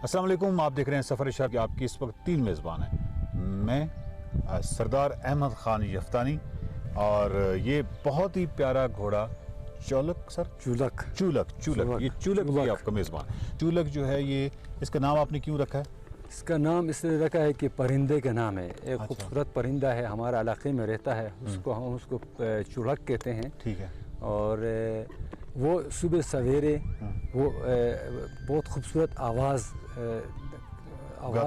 अस्सलाम वालेकुम, आप देख रहे हैं सफ़र इशार की आपकी इस वक्त 3 मेज़बान हैं। मैं सरदार अहमद ख़ान यफ्तानी और ये बहुत ही प्यारा घोड़ा चूलक सर चूलक ये चूलक भी आपका मेज़बान। चूलक जो है ये इसका नाम आपने क्यों रखा है? इसका नाम इसलिए रखा है कि परिंदे का नाम है, एक खूबसूरत परिंदा है, हमारे इलाके में रहता है, हम उसको चूलक कहते हैं। ठीक है। और वो सुबह सवेरे वो बहुत खूबसूरत आवाज़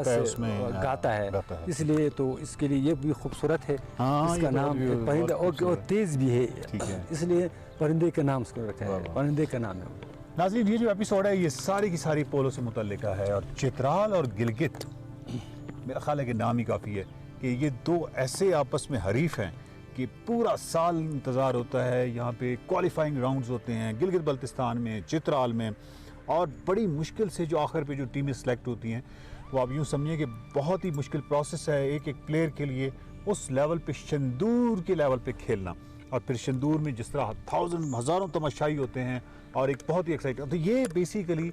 से उसमें गाता है, इसलिए तो इसके लिए ये भी खूबसूरत है। इसका नाम परिंदा और तेज़ भी है, इसलिए परिंदे का नाम उसको रखा है, परिंदे का नाम है। नाज़रीन, ये जो एपिसोड है ये सारी की सारी पोलो से मुतल्लिका है और चित्राल और गिलगित, मेरा ख्याल है कि नाम ही काफ़ी है कि ये दो ऐसे आपस में हरीफ हैं कि पूरा साल इंतज़ार होता है। यहाँ पे क्वालिफाइंग राउंड्स होते हैं गिलगित बल्तिस्तान में, चित्राल में, और बड़ी मुश्किल से जो आखिर पे जो टीमें सेलेक्ट होती हैं वो आप यूँ समझिए कि बहुत ही मुश्किल प्रोसेस है एक एक प्लेयर के लिए उस लेवल पे, शंदूर के लेवल पे खेलना। और फिर शंदूर में जिस तरह हज़ारों तमाशाई होते हैं और एक बहुत ही एक्साइटिंग, तो ये बेसिकली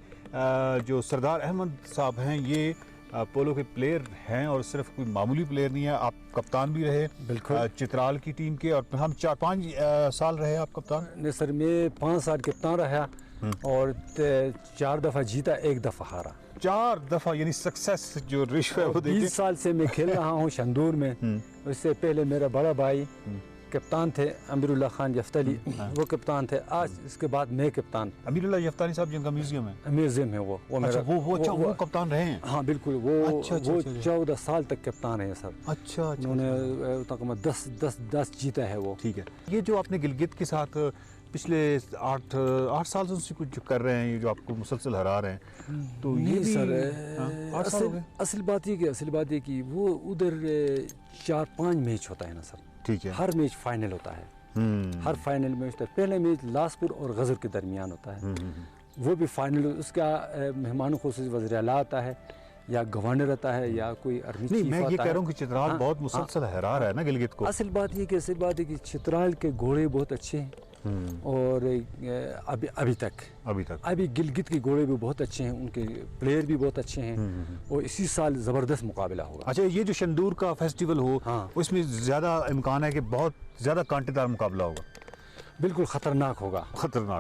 जो सरदार अहमद साहब हैं ये पोलो के प्लेयर हैं और सिर्फ कोई मामूली प्लेयर नहीं है। आप कप्तान भी रहे बिल्कुल चित्राल की टीम के, और हम 4-5 साल रहे आप कप्तान? नहीं सर, मैं 5 साल कप्तान रहा और 4 दफ़ा जीता, 1 दफ़ा हारा। 4 दफ़ा यानी सक्सेस जो रिश्व है वो 20 साल से मैं खेल रहा हूँ शंदूर में। उससे पहले मेरा बड़ा भाई कप्तान थे, अमीरुल्लाह खान यफ्तानी, वो कप्तान थे। आज इसके बाद मैं कप्तान। अमीरुल्लाह यफ्तानी साहब जिनका म्यूजियम है, म्यूजियम है वो मेरा वो कप्तान रहे हैं। हाँ बिल्कुल, वो 14 साल तक कप्तान है सर। अच्छा, उन्होंने तकरीबन 10 जीता है वो। ठीक है। ये जो आपने गिलगित के साथ पिछले 8 साल से उनसे कुछ कर रहे हैं, ये जो आपको मुसलसल हरा रहे हैं, तो ये भी सर 8 साल हो गए। असल बात ये कि वो उधर 4-5 मैच होता है ना सर। ठीक है। हर मैच फाइनल होता है, हर फाइनल में होता है। पहले मैच लासपुर और गजर के दरमियान होता है, वो भी फाइनल। उसका मेहमान खुसूसी वज़ीर आला आता है या गवर्नर आता है या कोई आर्मी चीफ आता है। मैं ये कह रहा हूँ कि चित्राल बहुत मुसलसल हरा रहा है ना गिलगित को। असल बात ये कि चित्राल के घोड़े बहुत अच्छे हैं और अभी गिलगित के घोड़े भी बहुत अच्छे हैं, उनके प्लेयर भी बहुत अच्छे हैं और इसी साल ज़बरदस्त मुकाबला होगा। अच्छा, ये जो शंदूर का फेस्टिवल हो उसमें ज़्यादा इम्कान है कि बहुत ज़्यादा कांटेदार मुकाबला होगा? बिल्कुल खतरनाक होगा,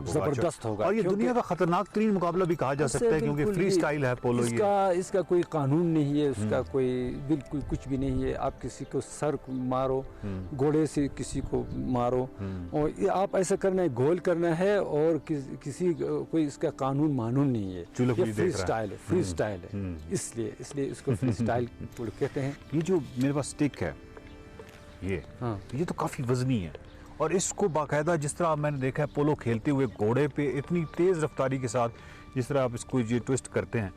ज़बरदस्त होगा। और ये दुनिया का खतरनाक तरीन मुकाबला भी कहा जा सकता है क्योंकि फ्री स्टाइल है पोलो। इसका कोई कानून नहीं है, उसका कोई बिल्कुल कुछ भी नहीं है। आप किसी को सर मारो, घोड़े से किसी को मारो, और आप ऐसा करना है, गोल करना है, और किसी कोई इसका कानून मानून नहीं है। ये फ्री स्टाइल है, इसलिए इसको फ्री स्टाइल कहते हैं। ये जो मेरे पास स्टिक है ये तो काफ़ी वजनी है, और इसको बाकायदा जिस तरह मैंने देखा है पोलो खेलते हुए घोड़े पे इतनी तेज़ रफ्तारी के साथ जिस तरह आप इसको ये ट्विस्ट करते हैं,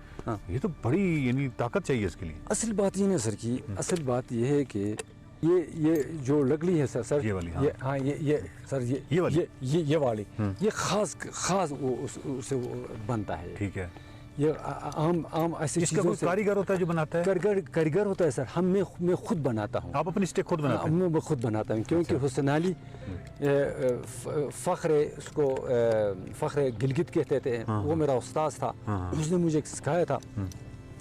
ये तो बड़ी यानी ताकत चाहिए इसके लिए। असल बात ये ना सर की, असल बात ये है कि ये जो लकड़ी है सर ये वाली, ये सर ये वाली ये खास वो उससे बनता है। ठीक है। ये आम ऐसे इसका कोई कारीगर होता है जो बनाता है? कारीगर होता है सर। मैं खुद बनाता हूँ। आप अपनी स्टिक खुद बनाते हैं? मैं खुद बनाता हूँ क्योंकि हुसैन अली फ़ख्र गिलगित कहते थे, वो मेरा उस्ताद था, उसने मुझे सिखाया था।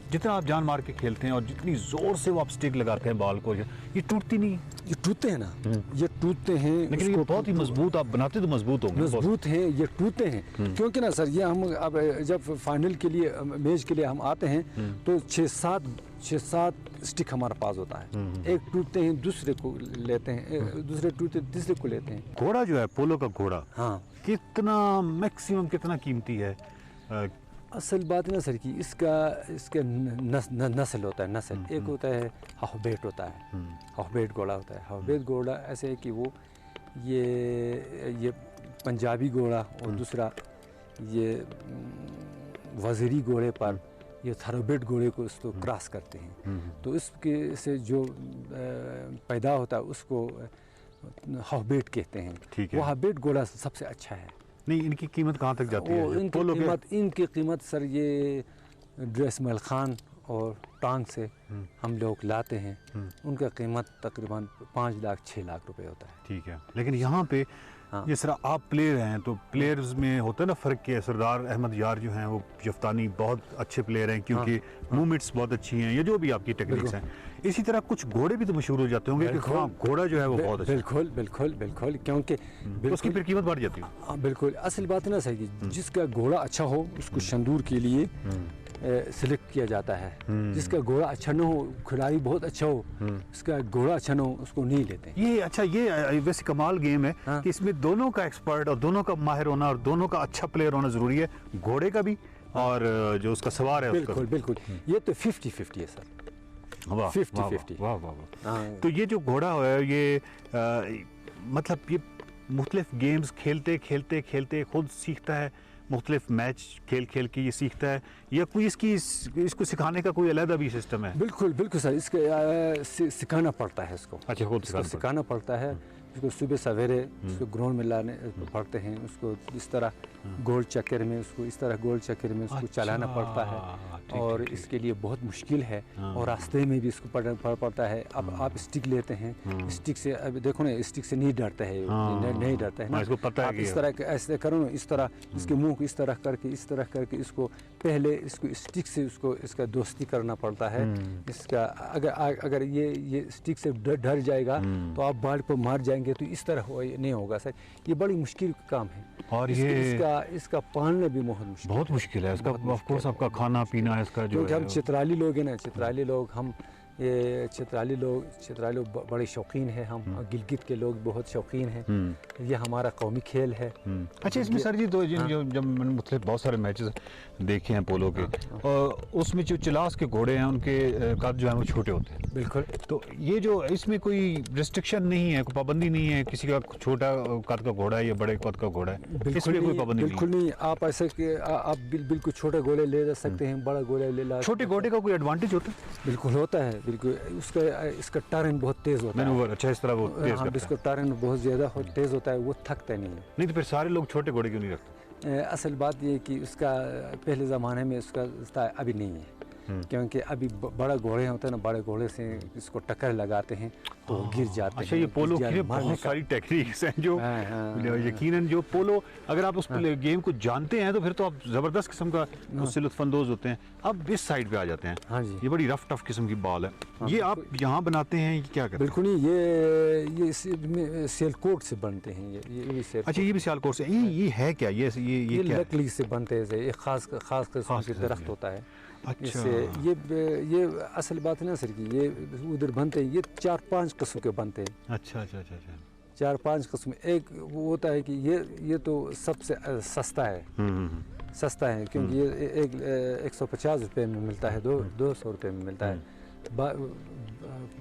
जितना आप जान मार के खेलते हैं और जितनी जोर से वो आप स्टिक लगाते हैं बॉल को, ये टूटती नहीं? ये टूटते हैं ना, ये टूटते हैं, लेकिन ये बहुत ही मजबूत, आप बनाते तो मजबूत होंगे। मजबूत हैं, ये टूटते हैं क्योंकि ना सर, ये हम अब जब फाइनल के लिए मैच के लिए हम आते हैं तो 6-7 स्टिक हमारे पास होता है। एक टूटते हैं, दूसरे को लेते हैं, दूसरे टूटते तीसरे को लेते हैं। घोड़ा जो है पोलो का घोड़ा, कितना मैक्सिमम कितना कीमती है? असल बात ना सर की, इसका नस्ल होता है, नस्ल एक होता है हाफबेट होता है, हाफबेट घोड़ा होता है। हाफबेट घोड़ा ऐसे है कि वो ये पंजाबी घोड़ा, और दूसरा ये वज़ीरी घोड़े पर ये थारोबेट घोड़े को इसको क्रॉस करते हैं, तो इसके से जो पैदा होता है उसको हाफबेट कहते हैं। वो हाफबेट घोड़ा सबसे अच्छा है। नहीं, इनकी कीमत कहाँ तक जाती है? इनकी कीमत सर ये ड्रेस मल खान और टांग से हम लोग लाते हैं, उनका कीमत तकरीबन 5 लाख 6 लाख रुपए होता है। ठीक है। लेकिन यहाँ पे हाँ। जिस तरह आप प्लेयर हैं तो प्लेयर्स में होता है ना फ़र्क के सरदार अहमद यार जो हैं वो जफ्तानी बहुत अच्छे प्लेयर हैं क्योंकि मूवमेंट्स बहुत अच्छी हैं, या जो भी आपकी टेक्निक्स हैं। इसी तरह कुछ घोड़े भी तो मशहूर हो जाते होंगे कि हाँ घोड़ा जो है वो बहुत अच्छा। बिल्कुल बिल्कुल बिल्कुल, क्योंकि उसकी फिर कीमत बढ़ जाती है। हाँ बिल्कुल, असल बात है ना सर कि जिसका घोड़ा अच्छा हो उसको शंदूर के लिए सिलेक्ट किया जाता है। जिसका घोड़ा अच्छा ना हो, खिलाड़ी बहुत अच्छा हो, उसका घोड़ा अच्छा ना हो, उसको नहीं लेते। ये अच्छा, ये वैसे कमाल गेम है कि इसमें दोनों का एक्सपर्ट और दोनों का माहिर होना और दोनों का अच्छा प्लेयर होना जरूरी है, घोड़े का भी और जो उसका सवार है उसका। बिल्कुल बिल्कुल, ये तो 50-50 है सर। वाह 50-50। वाह वाह वाह। तो ये जो घोड़ा है ये मतलब ये मुख्तलिफ गेम्स खेलते खेलते खेलते खुद सीखता है, मुख्तलिफ मैच खेल खेल के ये सीखता है, या कोई इसको सिखाने का कोई अलग भी सिस्टम है? बिल्कुल बिल्कुल सर, इसके सिखाना पड़ता है इसको। अच्छा, खुद सिखाना पड़ता है उसको। सुबह सवेरे उसको ग्राउंड में लाने पड़ते हैं, उसको इस तरह गोल चक्कर में उसको इस तरह गोल चक्कर में उसको चलाना पड़ता है, और इसके लिए बहुत मुश्किल है। और रास्ते में भी इसको पड़ता है। अब आप स्टिक लेते हैं, स्टिक से अब देखो ना, स्टिक से नहीं डरता है, नहीं डरता है ना। इसको पता है आप इस तरह ऐसे करो ना, इस तरह इसके मुंह को इस तरह करके इसको पहले इसको स्टिक से उसको इसका दोस्ती करना पड़ता है। इसका अगर ये स्टिक से डर जाएगा तो आप बाल पर मार जाएंगे, तो इस तरह नहीं होगा सर। ये बड़ी मुश्किल काम है, और इसका पालना भी बहुत मुश्किल है। इसका ऑफ कोर्स आपका खाना पीना इसका जो क्योंकि हम चित्राली लोग हैं ना, चित्राली लोग हम ये चित्राली लोग बड़े शौकीन हैं। हम गिलगित के लोग बहुत शौकीन हैं। ये हमारा कौमी खेल है। अच्छा, इसमें सर जी तो जब मैंने मतलब बहुत सारे मैचेस देखे हैं पोलो के, और उसमें जो चिलास के घोड़े हैं उनके कद जो है वो छोटे होते हैं। बिल्कुल। तो ये जो इसमें कोई रिस्ट्रिक्शन नहीं है, कोई पाबंदी नहीं है किसी का छोटा कद का घोड़ा है या बड़े कद का घोड़ा है, इसमें कोई पाबंदी बिल्कुल नहीं। आप ऐसे आप बिल्कुल छोटे घोड़े ले जा सकते हैं, बड़ा घोड़े ले ला। छोटे घोड़े का कोई एडवांटेज होता है? बिल्कुल होता है, बिल्कुल। इसका टर्न बहुत तेज होता है। अच्छा, इस तरह वो तेज करता है। इसका टर्न बहुत ज़्यादा तेज होता है, वो थकता नहीं है। नहीं तो फिर सारे लोग छोटे घोड़े क्यों नहीं रखते? असल बात ये कि उसका पहले ज़माने में उसका अभी नहीं है, क्योंकि अभी बड़ा घोड़े होते हैं ना, बड़े घोड़े से इसको टक्कर लगाते हैं तो गिर जाते हैं। अच्छा, ये पोलो की बहुत सारी टेक्निक्स हैं जो यकीनन जो पोलो, अगर आप उस गेम को जानते हैं तो फिर तो आप ज़बरदस्त किस्म का उससे लुत्फानंदोज़ होते हैं। अब इस साइड पे आ जाते हैं। हाँ जी, ये बड़ी रफ टफ किस्म की बॉल है। ये आप यहाँ बनाते हैं, ये क्या करते हैं? बिल्कुल नहीं, ये सियालकोट से बनते हैं। ये अच्छा, ये भी सियालकोट से। ये है क्या? ये लकड़ी से बनते हैं। ये खास किस्म के दरख्त होता है। अच्छा, ये असल बात है ना सर कि ये उधर बनते हैं, ये 4-5 किस्म के बनते हैं। अच्छा, 4-5 किस्म। एक वो होता है कि ये तो सबसे सस्ता है, सस्ता है, क्योंकि ये 150 रुपये में मिलता है, 200 रुपये में मिलता है।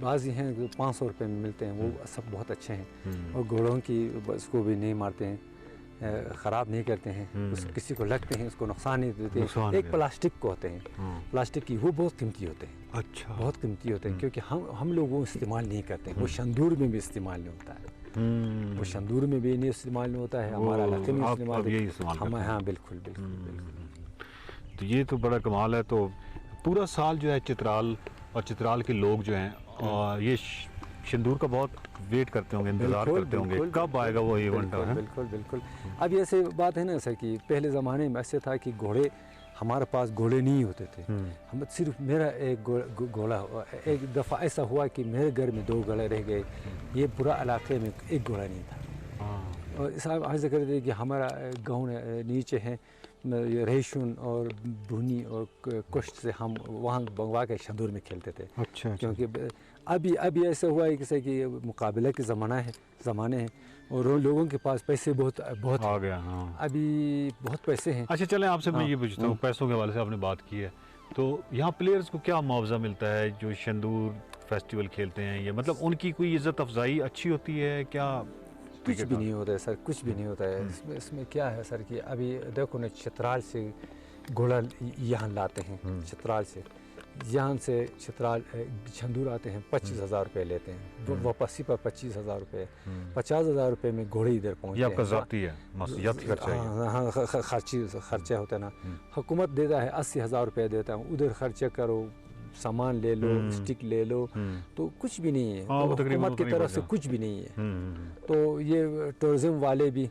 बाज़ी हैं 500 रुपये में मिलते हैं, वो सब बहुत अच्छे हैं। और घोड़ों की इसको भी नहीं मारते हैं, ख़राब नहीं करते हैं, किसी को लगते हैं उसको नुकसान नहीं देते हैं। एक प्लास्टिक को होते हैं, प्लास्टिक की, वो बहुत कीमती होते हैं। अच्छा, बहुत कीमती होते हैं, क्योंकि हम लोग वो इस्तेमाल नहीं करते हैं। वो शंदूर में भी इस्तेमाल नहीं होता है, वो शंदूर में भी नहीं इस्तेमाल नहीं होता है, हमारा इलाके में इस्तेमाल। हाँ बिल्कुल बिल्कुल। तो ये तो बड़ा कमाल है। तो पूरा साल जो है चित्राल और चित्राल के लोग जो हैं ये शंदूर का बहुत वेट करते होंगे, इंतजार करते होंगे कब आएगा वो इवेंट। बिल्कुल। अब ऐसे बात है ना सर कि पहले ज़माने में ऐसे था कि घोड़े, हमारे पास घोड़े नहीं होते थे। हम सिर्फ मेरा एक घोड़ा, एक दफ़ा ऐसा हुआ कि मेरे घर में 2 घोड़े रह गए। ये पूरा इलाके में एक घोड़ा नहीं था। और साहब आज कर दे कि हमारा गाँव नीचे है रेशुन और भुनी और कुश्त से हम वहाँ मंगवा के शंदूर में खेलते थे। अच्छा, क्योंकि अभी ऐसा हुआ है कि मुकाबले के ज़माने हैं और लोगों के पास पैसे बहुत आ गया। हाँ, अभी बहुत पैसे हैं। अच्छा, चलें आपसे मैं ये पूछता हूँ, पैसों के हवाले से आपने बात की है, तो यहाँ प्लेयर्स को क्या मुआवजा मिलता है जो शंदूर फेस्टिवल खेलते हैं? ये मतलब उनकी कोई इज़्ज़त अफजाई अच्छी होती है क्या? कुछ भी नहीं होता है सर, कुछ भी नहीं होता है। इसमें क्या है सर कि अभी देखो ना, चित्राल से घोड़ा यहाँ लाते हैं, चित्राल से, यहाँ से चित्राल शंदूर आते हैं, 25,000 रुपये लेते हैं, वापसी पर 25,000 रुपये, 50,000 रुपये में घोड़े इधर पहुँचते हैं। आपका ज़ाती है, हाँ, खर्चा होता है ना। हुकूमत देता है 80,000 रुपये देता हूँ, उधर खर्चा करो, सामान ले लो, स्टिक ले लो, तो कुछ भी नहीं है। हाँ, तो हुकूमत की तरफ से कुछ भी नहीं है। तो ये टूरिज्म वाले भी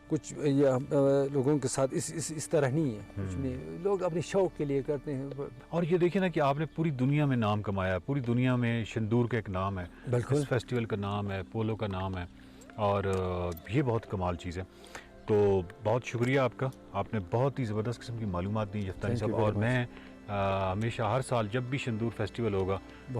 कुछ लोगों के साथ इस तरह नहीं है, कुछ नहीं, लोग अपने शौक के लिए करते हैं। और ये देखिए ना कि आपने पूरी दुनिया में नाम कमाया, पूरी दुनिया में शंदूर का एक नाम है, बिल्कुल, इस फेस्टिवल का नाम है, पोलो का नाम है, और ये बहुत कमाल चीज़ है। तो बहुत शुक्रिया आपका, आपने बहुत ही ज़बरदस्त किस्म की मालूमात दी जफ्तानी साहब। और मैं हमेशा हर साल जब भी शंदूर फेस्टिवल होगा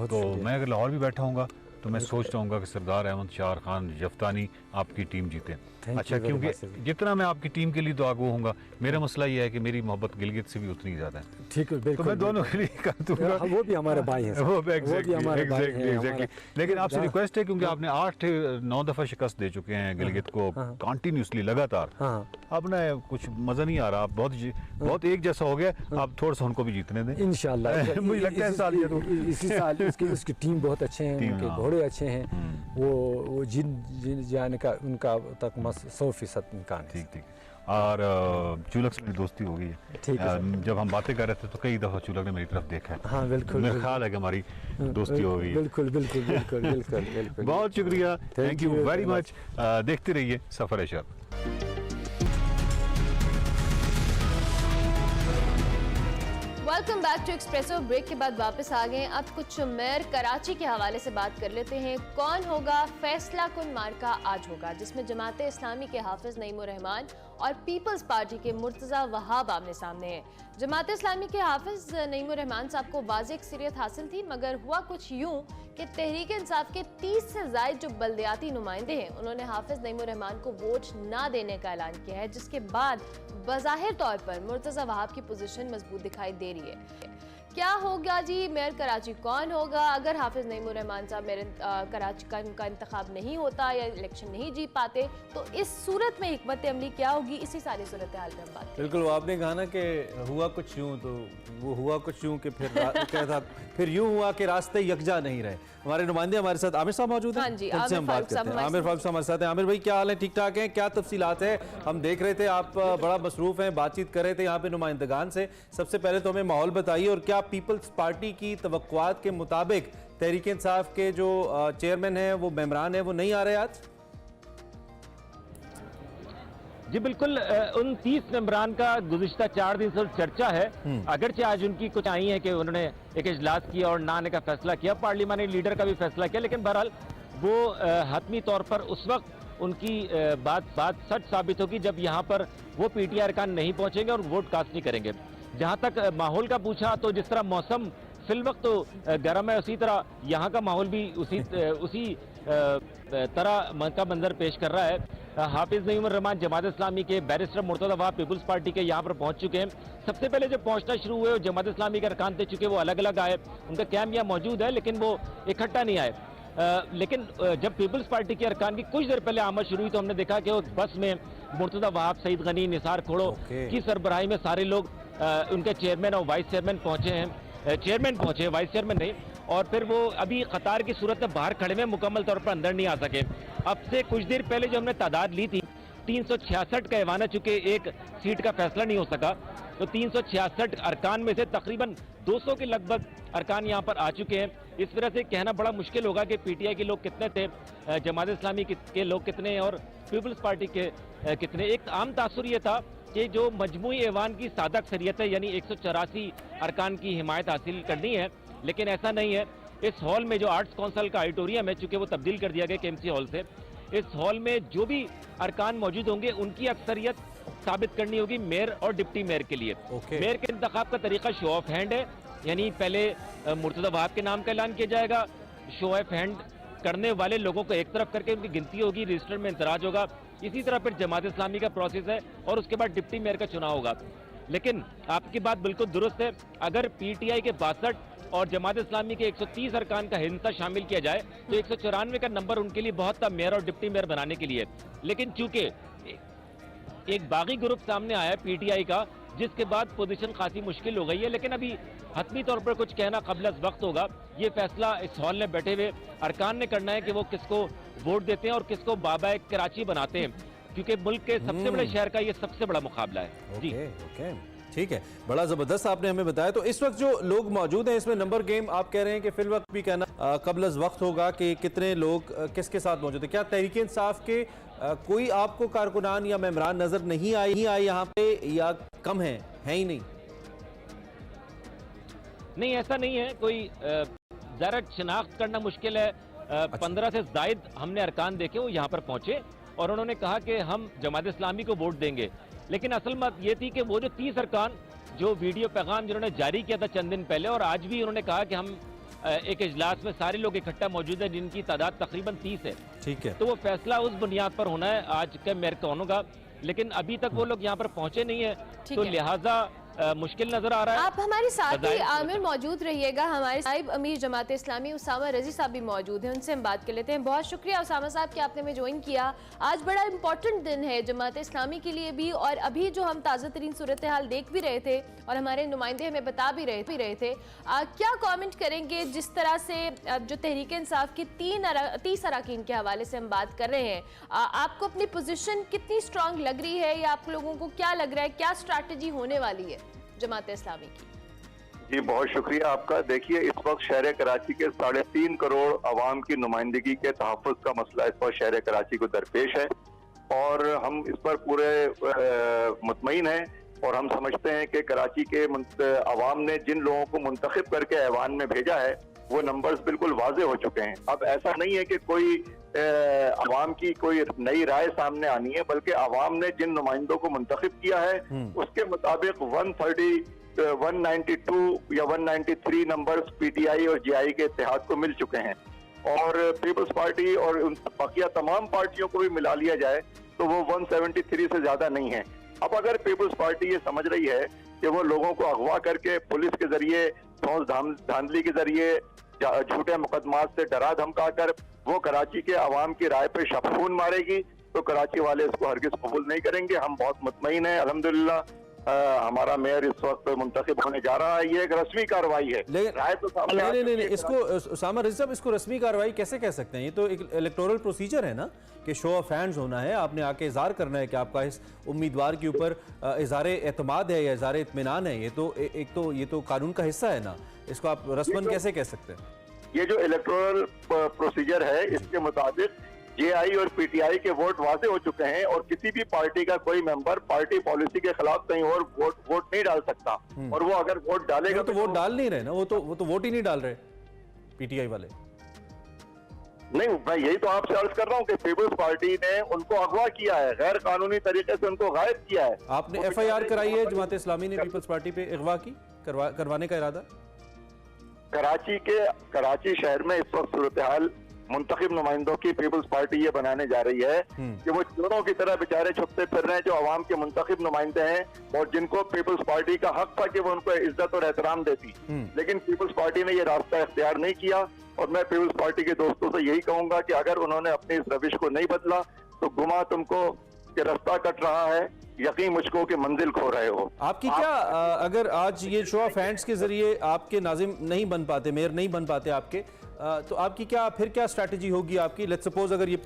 तो मैं अगर लाहौर भी बैठा हूँगा तो मैं सोचता हूँ कि सरदार अहमद शार खान जफ्तानी आपकी टीम जीते। अच्छा, क्योंकि जितना मैं आपकी टीम के लिए दुआ गो होऊंगा, मेरा मसला ये है कि मेरी मोहब्बत गिलगित से भी उतनी ज़्यादा है। ठीक है, बिल्कुल, तो मैं दोनों के लिए कर दूंगा। वो भी हमारे भाई हैं, वो एग्जैक्टली। लेकिन आपसे रिक्वेस्ट है, क्योंकि आपने 8-9 दफ़ा शिकस्त दे चुके हैं गिलगित को कंटिन्यूसली, लगातार। अब ना कुछ मज़ा नहीं आ रहा, आप बहुत एक जैसा हो गया, आप थोड़ा सा उनको भी जीतने दें इंशाल्लाह। मुझे लगता है इसी साल उसकी टीम बहुत अच्छे हैं, उनके घोड़े अच्छे हैं, वो जिन जाने का उनका तक 100% इम्कान है। ठीक। और चुलक से मेरी दोस्ती हो गई है। ठीक है, जब हम बातें कर रहे थे तो कई दफ़ा चुलक ने मेरी तरफ देखा है। हाँ, बिल्कुल, मेरा ख्याल है कि हमारी दोस्ती हो गई है। बिल्कुल। बहुत शुक्रिया, थैंक यू वेरी मच। देखते रहिए सफ़र शर्फ। Welcome back to Expresso. Break के बाद वापस आ गए। अब कुछ मेयर कराची के हवाले से बात कर लेते हैं। कौन होगा फैसला कुन मार्का आज होगा, जिसमें जमाते इस्लामी के हाफिज नईमुर रहमान और पीपल्स पार्टी के मुर्तज़ा वहाब आमने सामने हैं। जमाते इस्लामी के हाफिज नईमुर रहमान साहब को वाज़ेह अक्सरियत हासिल थी, मगर हुआ कुछ यूं कि तहरीक इंसाफ के 30 से ज़ायद जो बल्दियाती नुमाइंदे हैं, उन्होंने हाफिज नईमुर रहमान को वोट ना देने का ऐलान किया है, जिसके बाद बज़ाहिर तौर पर मुर्तज़ा वहाब की पोजीशन मजबूत दिखाई दे रही है। क्या होगा जी, मेयर कराची कौन होगा अगर हाफिज नईमुर रहमान साहब मेयर कराची का इंतखाब नहीं होता या इलेक्शन नहीं जीत पाते, तो इस सूरत में हिकमत अमली क्या होगी, इसी सारी सूरत हाल में हम बात। बिल्कुल, वो आपने कहा ना कि हुआ कुछ यूँ, तो वो हुआ कुछ यूँ कि फिर यूँ हुआ कि रास्ते यकजा नहीं रहे। हमारे नुमाइंदे हमारे साथ आमिर साहब मौजूद हैं। हाँ जी, उनसे हम बात करते हैं। आमिर फारूक साहब हमारे साथ हैं। आमिर भाई, क्या हाल है? ठीक ठाक हैं? क्या तफसीलात है? हम देख रहे थे आप बड़ा मसरूफ हैं, बातचीत कर रहे थे यहाँ पे नुमाइंदगान से। सबसे पहले तो हमें माहौल बताइए, और क्या पीपल्स पार्टी की तवक्कुआत के मुताबिक तहरीक इंसाफ के जो चेयरमैन हैं, वो मेंबरान हैं, वो नहीं आ रहे आज? जी बिल्कुल, उन 30 मेंबरान का गुज़िश्ता 4 दिन से चर्चा है। अगरचे आज उनकी कुछ आई है कि उन्होंने एक इजलास किया और ना आने का फैसला किया, पार्लियामानी लीडर का भी फैसला किया, लेकिन बहरहाल वो हतमी तौर पर उस वक्त उनकी बात सच साबित होगी जब यहाँ पर वो PTI अरकान नहीं पहुंचेंगे और वोट कास्ट नहीं करेंगे। जहाँ तक माहौल का पूछा, तो जिस तरह मौसम फिल वक्त तो गर्म है, उसी तरह यहाँ का माहौल भी उसी तरह का मंजर पेश कर रहा है। हाफिज नईमुर रहमान जमात इस्लामी के barrister Murtaza Wahab Peoples Party के यहाँ पर पहुँच चुके हैं। सबसे पहले जब पहुँचना शुरू हुए, जमात इस्लामी के अरकान थे, चुके वो अलग अलग आए, उनका कैम्प यहाँ मौजूद है, लेकिन वो इकट्ठा नहीं आए। लेकिन जब पीपल्स पार्टी के अरकान की कुछ देर पहले आमद शुरू हुई, तो हमने देखा कि वो बस में मुर्तज़ा वहाब, सईद गनी, निसार खोड़ो की सरबराही में सारे लोग उनके चेयरमैन और वाइस चेयरमैन पहुंचे हैं। चेयरमैन पहुंचे, वाइस चेयरमैन नहीं, और फिर वो अभी कतार की सूरत में बाहर खड़े में मुकम्मल तौर पर अंदर नहीं आ सके। अब से कुछ देर पहले जो हमने तादाद ली थी, 366 का ऐवान, चुके एक सीट का फैसला नहीं हो सका, तो 366 अरकान में से तकरीबन 200 के लगभग अरकान यहाँ पर आ चुके हैं। इस वजह से कहना बड़ा मुश्किल होगा कि PTI के लोग कितने थे, जमात इस्लामी के लोग कितने हैं और पीपल्स पार्टी के कितने। एक आम तासुर ये था कि जो मजमूई ऐवान की सादा अक्सरियत है, यानी 184 अरकान की हिमायत हासिल करनी है, लेकिन ऐसा नहीं है। इस हॉल में जो आर्ट्स काउंसिल का ऑडिटोरियम है, चूंकि वो तब्दील कर दिया गया KMC हॉल से, इस हॉल में जो भी अरकान मौजूद होंगे उनकी अक्सरियत साबित करनी होगी मेयर और डिप्टी मेयर के लिए। मेयर के इंतखाब का तरीका शो ऑफ हैंड है, यानी पहले मुर्तज़ा वहाब के नाम का ऐलान किया जाएगा, शो ऑफ हैंड करने वाले लोगों को एक तरफ करके उनकी गिनती होगी, रजिस्टर में इंतराज होगा। इसी तरह फिर जमात इस्लामी का प्रोसेस है और उसके बाद डिप्टी मेयर का चुनाव होगा। लेकिन आपकी बात बिल्कुल दुरुस्त है, अगर PTI के 62 और जमात इस्लामी के 130 अरकान का हिस्सा शामिल किया जाए तो 194 का नंबर उनके लिए बहुत था मेयर और डिप्टी मेयर बनाने के लिए। लेकिन चूंकि एक बागी ग्रुप सामने आया PTI का, जिसके बाद पोजीशन खासी मुश्किल हो गई है। लेकिन अभी हतमी तौर पर कुछ कहना कबल अज़ वक्त होगा। ये फैसला इस हॉल में बैठे हुए अरकान ने करना है कि वो किसको वोट देते हैं और किसको बाबा कराची बनाते हैं, क्योंकि मुल्क के सबसे बड़े शहर का ये सबसे बड़ा मुकाबला है। जी ठीक है, बड़ा ज़बरदस्त आपने हमें बताया। तो इस वक्त जो लोग मौजूद हैं इसमें नंबर गेम आप कह रहे हैं कि फिल वक्त भी कहना कबल अज़ वक्त होगा कि कितने लोग किसके साथ मौजूद हैं। क्या तहरीक इंसाफ के कोई आपको कारकुनान या मेम्बरान नज़र नहीं आए यहाँ पे, या कम है ही नहीं? नहीं, ऐसा नहीं है। कोई ज़रा शिनाख्त करना मुश्किल है। 15 से ज़ायद हमने अरकान देखे, वो यहाँ पर पहुंचे और उन्होंने कहा कि हम जमात इस्लामी को वोट देंगे। लेकिन असल बात ये थी कि वो जो 30 अरकान जो वीडियो पैगाम जिन्होंने जारी किया था चंद दिन पहले, और आज भी उन्होंने कहा कि हम एक इजलास में सारे लोग इकट्ठा मौजूद हैं जिनकी तादाद तकरीबन 30 है। ठीक है, तो वो फैसला उस बुनियाद पर होना है आज के मेरकानों का, लेकिन अभी तक वो लोग यहाँ पर पहुंचे नहीं है, तो लिहाजा मुश्किल नजर आ रहा है। आप हमारे साथ ही आमिर मौजूद रहिएगा। हमारे साहिब अमीर जमात इस्लामी उसामा रजी साहब भी मौजूद हैं, उनसे हम बात कर लेते हैं। बहुत शुक्रिया उसामा साहब कि आपने हमें ज्वाइन किया। आज बड़ा इंपॉर्टेंट दिन है जमात इस्लामी के लिए भी, और अभी जो हम ताज़ा तरीन सूरत हाल देख भी रहे थे और हमारे नुमाइंदे हमें बता भी रहे थे, क्या कॉमेंट करेंगे जिस तरह से जो तहरीक इंसाफ की 30 अरकान के हवाले से हम बात कर रहे हैं, आपको अपनी पोजीशन कितनी स्ट्रांग लग रही है, या आप लोगों को क्या लग रहा है, क्या स्ट्रैटेजी होने वाली है जमात इस्लामी की? जी बहुत शुक्रिया आपका। देखिए, इस वक्त शहर कराची के 3.5 करोड़ आवाम की नुमाइंदगी के तहफ़्फ़ुज़ का मसला इस वक्त शहर कराची को दरपेश है, और हम इस पर पूरे मुतमईन हैं, और हम समझते हैं कि कराची के आवाम ने जिन लोगों को मुंतखब करके ऐवान में भेजा है वो नंबर्स बिल्कुल वाज़े हो चुके हैं। अब ऐसा नहीं है कि कोई आवाम की कोई नई राय सामने आनी है, बल्कि आवाम ने जिन नुमाइंदों को मुंतखब किया है उसके मुताबिक 192 या 193 नंबर्स PTI और GI के इत्तेहाद को मिल चुके हैं, और पीपल्स पार्टी और उन बाकिया तमाम पार्टियों को भी मिला लिया जाए तो वो 173 से ज्यादा नहीं है। अब अगर पीपल्स पार्टी ये समझ रही है कि वो लोगों को अगवा करके पुलिस के जरिए, धौंस धांधली के जरिए, झूठे मुकदमात से डरा धमका कर वो कराची के अवाम की राय पे शफून मारेगी, तो कराची वाले इसको हरगिज कबूल नहीं करेंगे। हम बहुत मुतमईन हैं अल्हम्दुलिल्लाह। हमारा मेयर इस वक्त मुंतखब होने जा रहा है, ये एक रस्मी कार्रवाई है। राय तो नहीं, इसको उसामा रज़ी साहब, इसको रस्मी कार्रवाई कैसे कह सकते हैं? ये तो एक इलेक्टोरल प्रोसीजर है ना, कि शो ऑफ हैंड्स होना है, आपने आके इज़हार करना है कि आपका इस उम्मीदवार के ऊपर इज़हार एतमाद है या इज़हार इत्मीनान है। ये तो कानून का हिस्सा है ना, इसको आप रस्मन कैसे कह सकते हैं? ये जो इलेक्टोरल प्रोसीजर है, इसके मुताबिक JI और PTI के वोट वाजे हो चुके हैं, और किसी भी पार्टी का कोई मेंबर पार्टी पॉलिसी के खिलाफ कहीं और वोट नहीं डाल सकता, और वो अगर वोट डालेगा तो वोट डाल नहीं रहे ना, वो तो वोट ही नहीं डाल रहे PTI वाले। नहीं, मैं यही तो आपसे अर्ज कर रहा हूँ कि पीपल्स पार्टी ने उनको अगवा किया है, गैर कानूनी तरीके से उनको गायब किया है। आपने FIR कराई है जमात इस्लामी ने पीपल्स पार्टी पे अगवा की, करवाने का इरादा? कराची शहर में इस वक्त सूरत हाल मुंतखब नुमाइंदों की पीपल्स पार्टी ये बनाने जा रही है कि वो चोरों की तरह बेचारे छुपते फिर रहे हैं जो अवाम के मुंतखब नुमाइंदे हैं, और जिनको पीपल्स पार्टी का हक था कि वो उनको इज्जत और एहतराम देती, लेकिन पीपल्स पार्टी ने ये रास्ता इख्तियार नहीं किया। और मैं पीपल्स पार्टी के दोस्तों से यही कहूंगा कि अगर उन्होंने अपनी इस रविश को नहीं बदला तो गुमा तुमको कि रास्ता कट रहा है, यकीन मुझको कि मंजिल खो रहे हो। आपकी क्या अगर आज ये शो ऑफ हैंड्स के जरिए आपके नाजिम नहीं बन पाते, मेयर नहीं बन पाते आपके, तो आपकी क्या स्ट्रैटेजी होगी आपकी? लेट्स सपोज अगर ये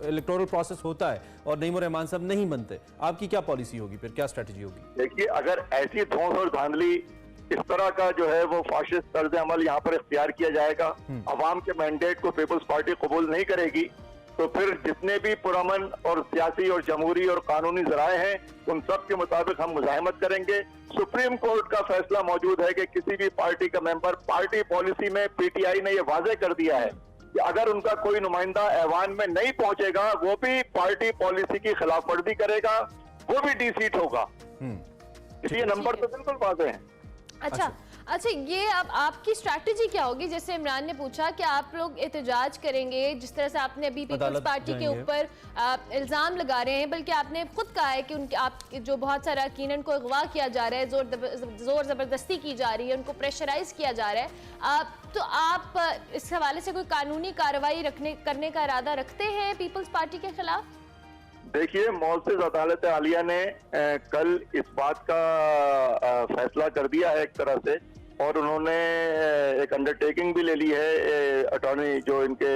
इलेक्टोरल प्रोसेस होता है और नईम और रहमान साहब नहीं बनते, आपकी क्या पॉलिसी होगी फिर, क्या स्ट्रैटेजी होगी? देखिए, अगर ऐसी धौंस और धांधली, इस तरह का जो है वो फाशिस्ट तर्ज अमल यहाँ पर इख्तियार किया जाएगा, अवाम के मैंडेट को पीपल्स पार्टी कबूल नहीं करेगी, तो फिर जितने भी पुरअमन और सियासी और जमहूरी और कानूनी जराए हैं उन सब के मुताबिक हम मुजाहिमत करेंगे। सुप्रीम कोर्ट का फैसला मौजूद है कि किसी भी पार्टी का मेंबर, पार्टी पॉलिसी में PTI ने यह वाजे कर दिया है कि अगर उनका कोई नुमाइंदा ऐवान में नहीं पहुंचेगा वो भी पार्टी पॉलिसी की खिलाफ वर्जी करेगा, वो भी डिसीट होगा। इसलिए नंबर तो बिल्कुल वाजे हैं। अच्छा, ये अब आपकी स्ट्रैटेजी क्या होगी? जैसे इमरान ने पूछा कि आप लोग एहतजाज करेंगे, जिस तरह से आपने अभी पीपल्स पार्टी के ऊपर इल्ज़ाम लगा रहे हैं, बल्कि आपने खुद कहा है कि उनके आप जो बहुत सारा यकीनन को अगवा किया जा रहा है, जोर ज़बरदस्ती की जा रही है, उनको प्रेशराइज किया जा रहा है, तो आप इस हवाले से कोई कानूनी कार्रवाई करने का इरादा रखते हैं पीपल्स पार्टी के खिलाफ? देखिए, मौजूद अदालत आलिया ने कल इस बात का फैसला कर दिया है एक तरह से और उन्होंने एक अंडरटेकिंग भी ले ली है, अटॉर्नी जो इनके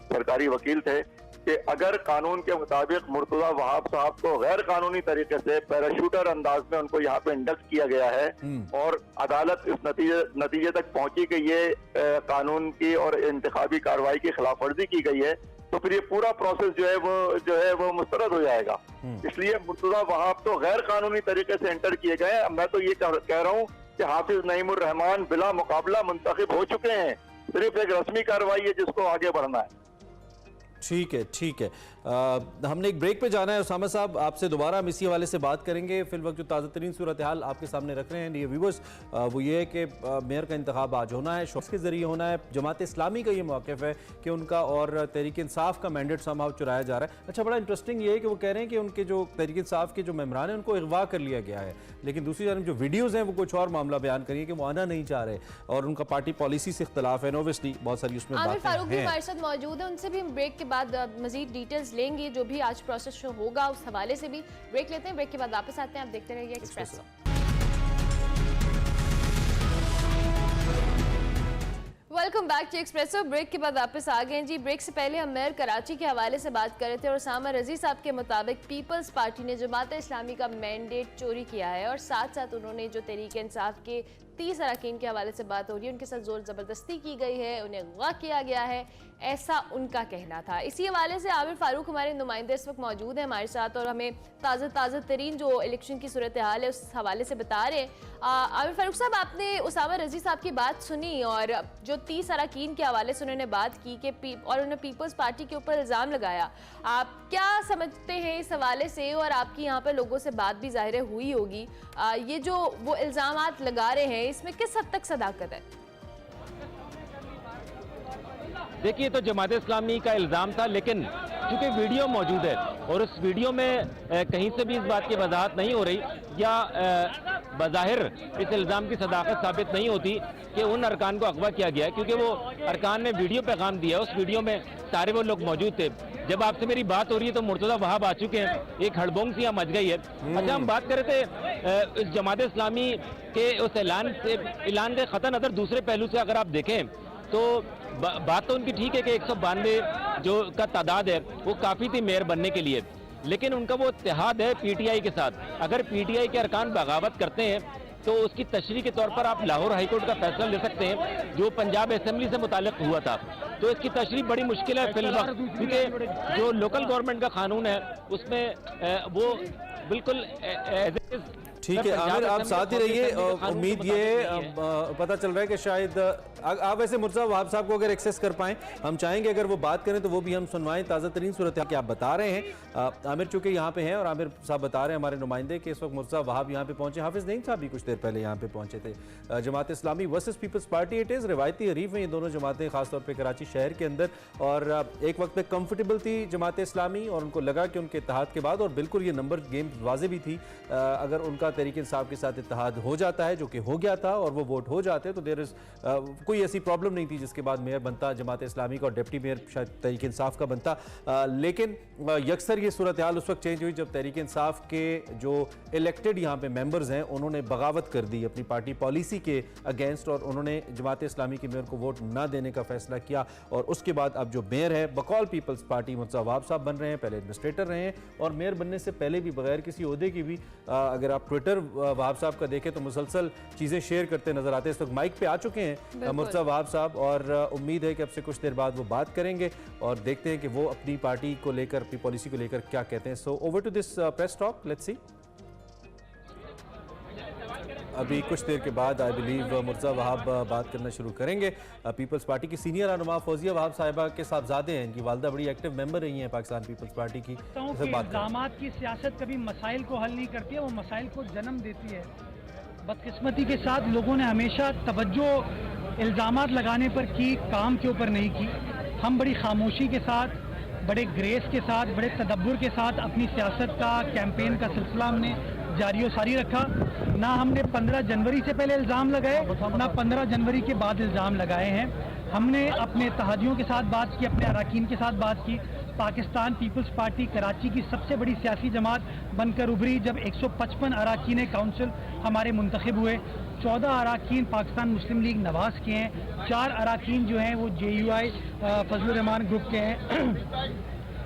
सरकारी वकील थे, कि अगर कानून के मुताबिक मुर्तजा वहाब साहब को गैर कानूनी तरीके से पैराशूटर अंदाज में उनको यहाँ पे इंडक्ट किया गया है और अदालत इस नतीजे तक पहुंची कि ये कानून की और इंतखाबी कार्रवाई की खिलाफ वर्जी की गई है, तो फिर ये पूरा प्रोसेस जो है वो मुस्तरद हो जाएगा। इसलिए मुर्तजा वहाब तो गैर कानूनी तरीके से एंटर किए गए। मैं तो ये कह रहा हूँ कि हाफिज नईमुर रहमान बिला मुकाबला मुंतखब हो चुके हैं, सिर्फ एक रस्मी कार्रवाई है जिसको आगे बढ़ना है। ठीक है, ठीक है। हमने एक ब्रेक पे जाना है। उसामा साहब, आपसे दोबारा हम इसी हवाले से बात करेंगे। फिल वक्त जो ताज़ा तरीन सूरत हाल आपके सामने रख रहे हैं ये व्यूवर्स, वो ये है कि मेयर का इंतखाब आज होना है, शख्स के ज़रिए होना है। जमात इस्लामी का ये मौक़िफ़ है कि उनका और तहरीक इंसाफ का मैंडेट समाव चुराया जा रहा है। अच्छा, बड़ा इंटरेस्टिंग ये है कि वो कह रहे हैं कि उनके जो तहरीक इंसाफ के जो मेम्बरान हैं उनको अगवा कर लिया गया है, लेकिन दूसरी जानब जो वीडियोज़ हैं वो कुछ और मामला बयान करिए कि वो आना नहीं चाह रहे और उनका पार्टी पॉलिसी से इख्तलाफ है। ओबियसली बहुत सारी उसमें आमिर फारूक भी बातें हमारे साथ मौजूद है, उनसे भी हम ब्रेक के बाद मजीद डिटेल्स लेंगे, जो भी आज प्रोसेस शो होगा उस हवाले से भी। ब्रेक लेते हैं, ब्रेक के बाद वापस आते हैं। आप देखते रहिए Expresso. Welcome back to Expresso. Break के बाद वापस आ गए जी। ब्रेक से पहले हम मेयर कराची के हवाले से बात कर रहे थे और उसामा रजी साहब के मुताबिक पीपल्स पार्टी ने जमात इस्लामी का मैंडेट चोरी किया है और साथ साथ उन्होंने जो तहरीक इंसाफ के 30 अरकान के हवाले से बात हो रही है, उनके साथ जोर ज़बरदस्ती की गई है, उन्हें अगवा किया गया है, ऐसा उनका कहना था। इसी हवाले से आमिर फारूक हमारे नुमाइंदे इस वक्त मौजूद हैं हमारे साथ और हमें ताज़ा तरीन जो इलेक्शन की सूरत हाल है उस हवाले से बता रहे हैं। आमिर फारूक साहब, आपने उसामा रजी साहब की बात सुनी और जो 30 अरकान के हवाले से उन्होंने बात की कि और उन्होंने पीपल्स पार्टी के ऊपर इल्ज़ाम लगाया। आप क्या समझते हैं इस हवाले से? और आपकी यहाँ पर लोगों से बात भी ज़ाहिर हुई होगी, ये जो वो इल्ज़ामात लगा रहे हैं इसमें किस हद तक सदाकत है? देखिए, तो जमात इस्लामी का इल्ज़ाम था, लेकिन चूंकि वीडियो मौजूद है और उस वीडियो में कहीं से भी इस बात की वजाहत नहीं हो रही या बज़ाहिर इस इल्ज़ाम की सदाकत साबित नहीं होती कि उन अरकान को अगवा किया गया है, क्योंकि वो अरकान ने वीडियो पैगाम दिया, उस वीडियो में सारे वो लोग मौजूद थे। जब आपसे मेरी बात हो रही है तो मुर्तजा वहाब आ चुके हैं, एक हड़बोंग सी मच गई है। अच्छा, हम बात कर रहे थे इस जमात इस्लामी के उस ऐलान के ख़त नज़र दूसरे पहलू से अगर आप देखें तो बात तो उनकी ठीक है कि 192 जो का तादाद है वो काफ़ी थी मेयर बनने के लिए, लेकिन उनका वो इत्तेहाद है पीटीआई के साथ। अगर पीटीआई के अरकान बगावत करते हैं तो उसकी तशरीह के तौर पर आप लाहौर हाईकोर्ट का फैसला ले सकते हैं जो पंजाब असेंबली से मुताल्लिक हुआ था। तो इसकी तशरीह बड़ी मुश्किल है फिल वक्त, क्योंकि जो लोकल गवर्नमेंट का कानून है उसमें वो बिल्कुल ठीक है। आमिर, आप साथ ही रहिए। उम्मीद ये पता चल रहा है कि शायद आप वैसे मुर्तजा वहाब साहब को अगर एक्सेस कर पाएं, हम चाहेंगे अगर वो बात करें तो वो भी हम सुनवाएं। ताज़ा तरीन सूरत कि आप बता रहे हैं आमिर चूंकि यहाँ पे हैं और आमिर साहब बता रहे हैं हमारे नुमाइंदे कि इस वक्त मुर्तजा वहाब यहाँ पे पहुंचे, हाफिज नईम साहब भी कुछ देर पहले यहाँ पे पहुंचे थे। Jamaat Islami versus people's party, it is रिवायती हरीफ हैं ये दोनों जमातें, खासतौर पर कराची शहर के अंदर। और एक वक्त पे कंफर्टेबल थी जमात इस्लामी और उनको लगा कि उनके इत्तेहाद के बाद, और बिल्कुल ये नंबर गेम वाज़े भी थी, अगर उनका तहरीक इंसाफ के साथ इत्तेहाद हो जाता है, जो कि हो गया था, और वो वोट हो जाते तो देयर इज कोई ऐसी प्रॉब्लम नहीं थी जिसके बाद मेयर बनता जमात इस्लामी का और डिप्टी मेयर शायद तहरीक इंसाफ का बनता। लेकिन यकसर ये सूरत हाल उस वक्त चेंज हुई जब तहरीक इंसाफ के जो इलेक्टेड यहाँ पे मेंबर्स हैं उन्होंने बगावत कर दी अपनी पार्टी पॉलिसी के अगेंस्ट और उन्होंने जमात इस्लामी के मेयर को वोट ना देने का फैसला किया। और उसके बाद अब जो मेयर है बकौल पीपल्स पार्टी मुर्तजा वहाब साहब बन रहे हैं, पहले एडमिनिस्ट्रेटर रहे हैं और मेयर बनने से पहले भी बगैर किसी ओहदे की भी, अगर आप ट्विटर वहाब साहब का देखें तो मुसलसल चीज़ें शेयर करते नजर आते हैं। इस वक्त माइक पे आ चुके हैं मुर्तजा वहाब साहब और उम्मीद है कि अब से कुछ देर बाद वो बात करेंगे और देखते हैं कि वो अपनी पार्टी को लेकर, अपनी पॉलिसी को लेकर क्या कहते हैं। So over to this press talk, let's see. अभी कुछ देर के बाद आई बिलीव मुर्तजा वहाब बात करना शुरू करेंगे। पीपल्स पार्टी की सीनियर रहनुमा फौजिया वहाब साहिबा के साहबजादे हैं, इनकी वालदा बड़ी एक्टिव मेंबर रही हैं पाकिस्तान पीपल्स पार्टी की। इल्ज़ामात की सियासत कभी मसाइल को हल नहीं करती है, वो मसाइल को जन्म देती है। बदकिस्मती के साथ लोगों ने हमेशा तवज्जो इल्ज़ामात लगाने पर की, काम के ऊपर नहीं की। हम बड़ी खामोशी के साथ, बड़े ग्रेस के साथ, बड़े तदब्बुर के साथ अपनी सियासत का, कैंपेन का सिलसिला हमने जारी सारी रखा। ना हमने 15 जनवरी से पहले इल्ज़ाम लगाए, ना 15 जनवरी के बाद इल्ज़ाम लगाए हैं। हमने अपने इत्तेहादियों के साथ बात की, अपने अरकान के साथ बात की। पाकिस्तान पीपल्स पार्टी कराची की सबसे बड़ी सियासी जमात बनकर उभरी जब 155 अरकान काउंसिल हमारे मुंतखब हुए। 14 अराकीन पाकिस्तान मुस्लिम लीग नवाज के हैं, 4 अराकीन जो हैं वो JUI फजलुर रहमान ग्रुप के हैं।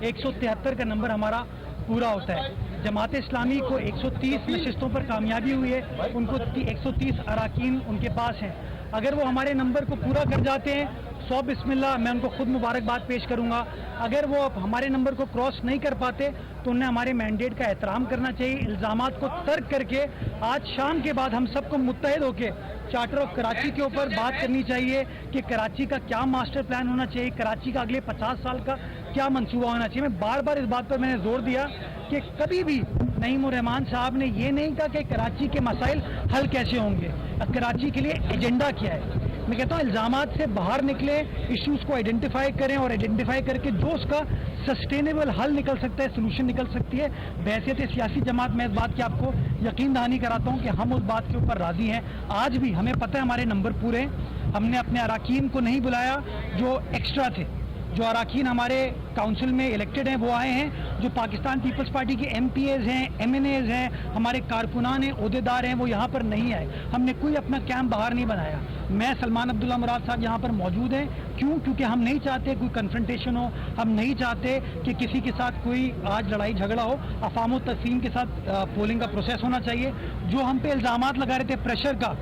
173 का नंबर हमारा पूरा होता है। जमात इस्लामी को 130 नशिस्तों पर कामयाबी हुई है, उनको 130 अराकीन उनके पास हैं। अगर वो हमारे नंबर को पूरा कर जाते हैं 100 बिस्मिल्लाह, मैं उनको खुद मुबारकबाद पेश करूंगा। अगर वो हमारे नंबर को क्रॉस नहीं कर पाते तो उन्हें हमारे मैंडेट का एहतराम करना चाहिए। इल्ज़ामात को तर्क करके आज शाम के बाद हम सबको मुत्तहिद होकर चार्टर ऑफ कराची के ऊपर बात करनी चाहिए कि कराची का क्या मास्टर प्लान होना चाहिए, कराची का अगले 50 साल का क्या मंसूबा होना चाहिए। मैं बार बार इस बात पर मैंने जोर दिया कि कभी भी नईम उर रहमान साहब ने ये नहीं कहा कि कराची के मसाइल हल कैसे होंगे, कराची के लिए एजेंडा क्या है। मैं कहता हूँ इल्ज़ामात से बाहर निकले, इश्यूज़ को आइडेंटिफाई करें और आइडेंटिफाई करके जो उसका सस्टेनेबल हल निकल सकता है, सोल्यूशन निकल सकती है। बहैसियत सियासी जमात में इस बात की आपको यकीन दहानी कराता हूँ कि हम उस बात के ऊपर राज़ी हैं। आज भी हमें पता है हमारे नंबर पूरे हैं। हमने अपने अराकीन को नहीं बुलाया जो एक्स्ट्रा थे। जो अराकीन हमारे काउंसिल में इलेक्टेड हैं वो आए हैं। जो पाकिस्तान पीपल्स पार्टी के MPAs हैं, MNAs हैं, हमारे कारकुनान हैं, ओहदेदार हैं, वो यहाँ पर नहीं आए। हमने कोई अपना कैंप बाहर नहीं बनाया। मैं सलमान अब्दुल्ला मुराद साहब यहाँ पर मौजूद हैं। क्यों? क्योंकि हम नहीं चाहते कोई कन्फ्रंटेशन हो, हम नहीं चाहते कि किसी के साथ कोई आज लड़ाई झगड़ा हो। अफाम तस्लीम के साथ पोलिंग का प्रोसेस होना चाहिए। जो हम पे इल्ज़ामात लगा रहे थे प्रेशर का,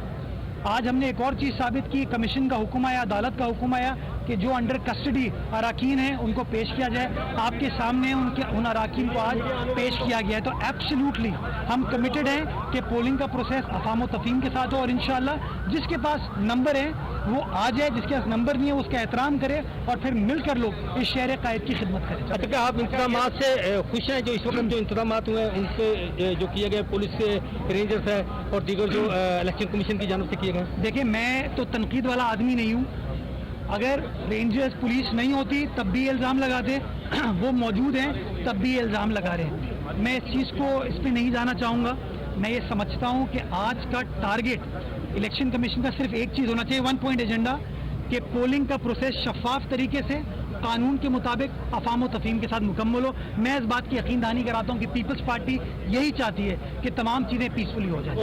आज हमने एक और चीज़ साबित की। कमीशन का हुक्म आया, अदालत का हुक्म आया कि जो अंडर कस्टडी अराकीन हैं उनको पेश किया जाए। आपके सामने उन अराकीन को आज पेश किया गया है। तो एब्सोल्युटली हम कमिटेड हैं कि पोलिंग का प्रोसेस अफाम व तफहीम के साथ हो और इंशाल्लाह जिसके पास नंबर है वो आ जाए, जिसके पास नंबर नहीं है उसका एहतराम करे और फिर मिलकर लोग इस शहर कायद की खिदमत करें। अच्छा, आप इंतजाम से खुश हैं? जो इस वक्त जो इंतजाम हुए हैं उनसे जो किए गए पुलिस के रेंजर्स है और दीगर जो इलेक्शन कमीशन की जानिब से किए गए? देखिए, मैं तो तनकीद वाला आदमी नहीं हूँ। अगर रेंजर्स पुलिस नहीं होती तब भी इल्ज़ाम लगाते, वो मौजूद हैं तब भी इल्ज़ाम लगा रहे हैं। मैं इस चीज़ को इस पर नहीं जाना चाहूँगा। मैं ये समझता हूँ कि आज का टारगेट इलेक्शन कमीशन का सिर्फ एक चीज़ होना चाहिए, 1 पॉइंट एजेंडा, कि पोलिंग का प्रोसेस शफाफ तरीके से कानून के मुताबिक अफाम व तफहीम के साथ मुकम्मल हो। मैं इस बात की यकीन दहानी कराता हूँ कि पीपल्स पार्टी यही चाहती है कि तमाम चीज़ें पीसफुली हो जाए।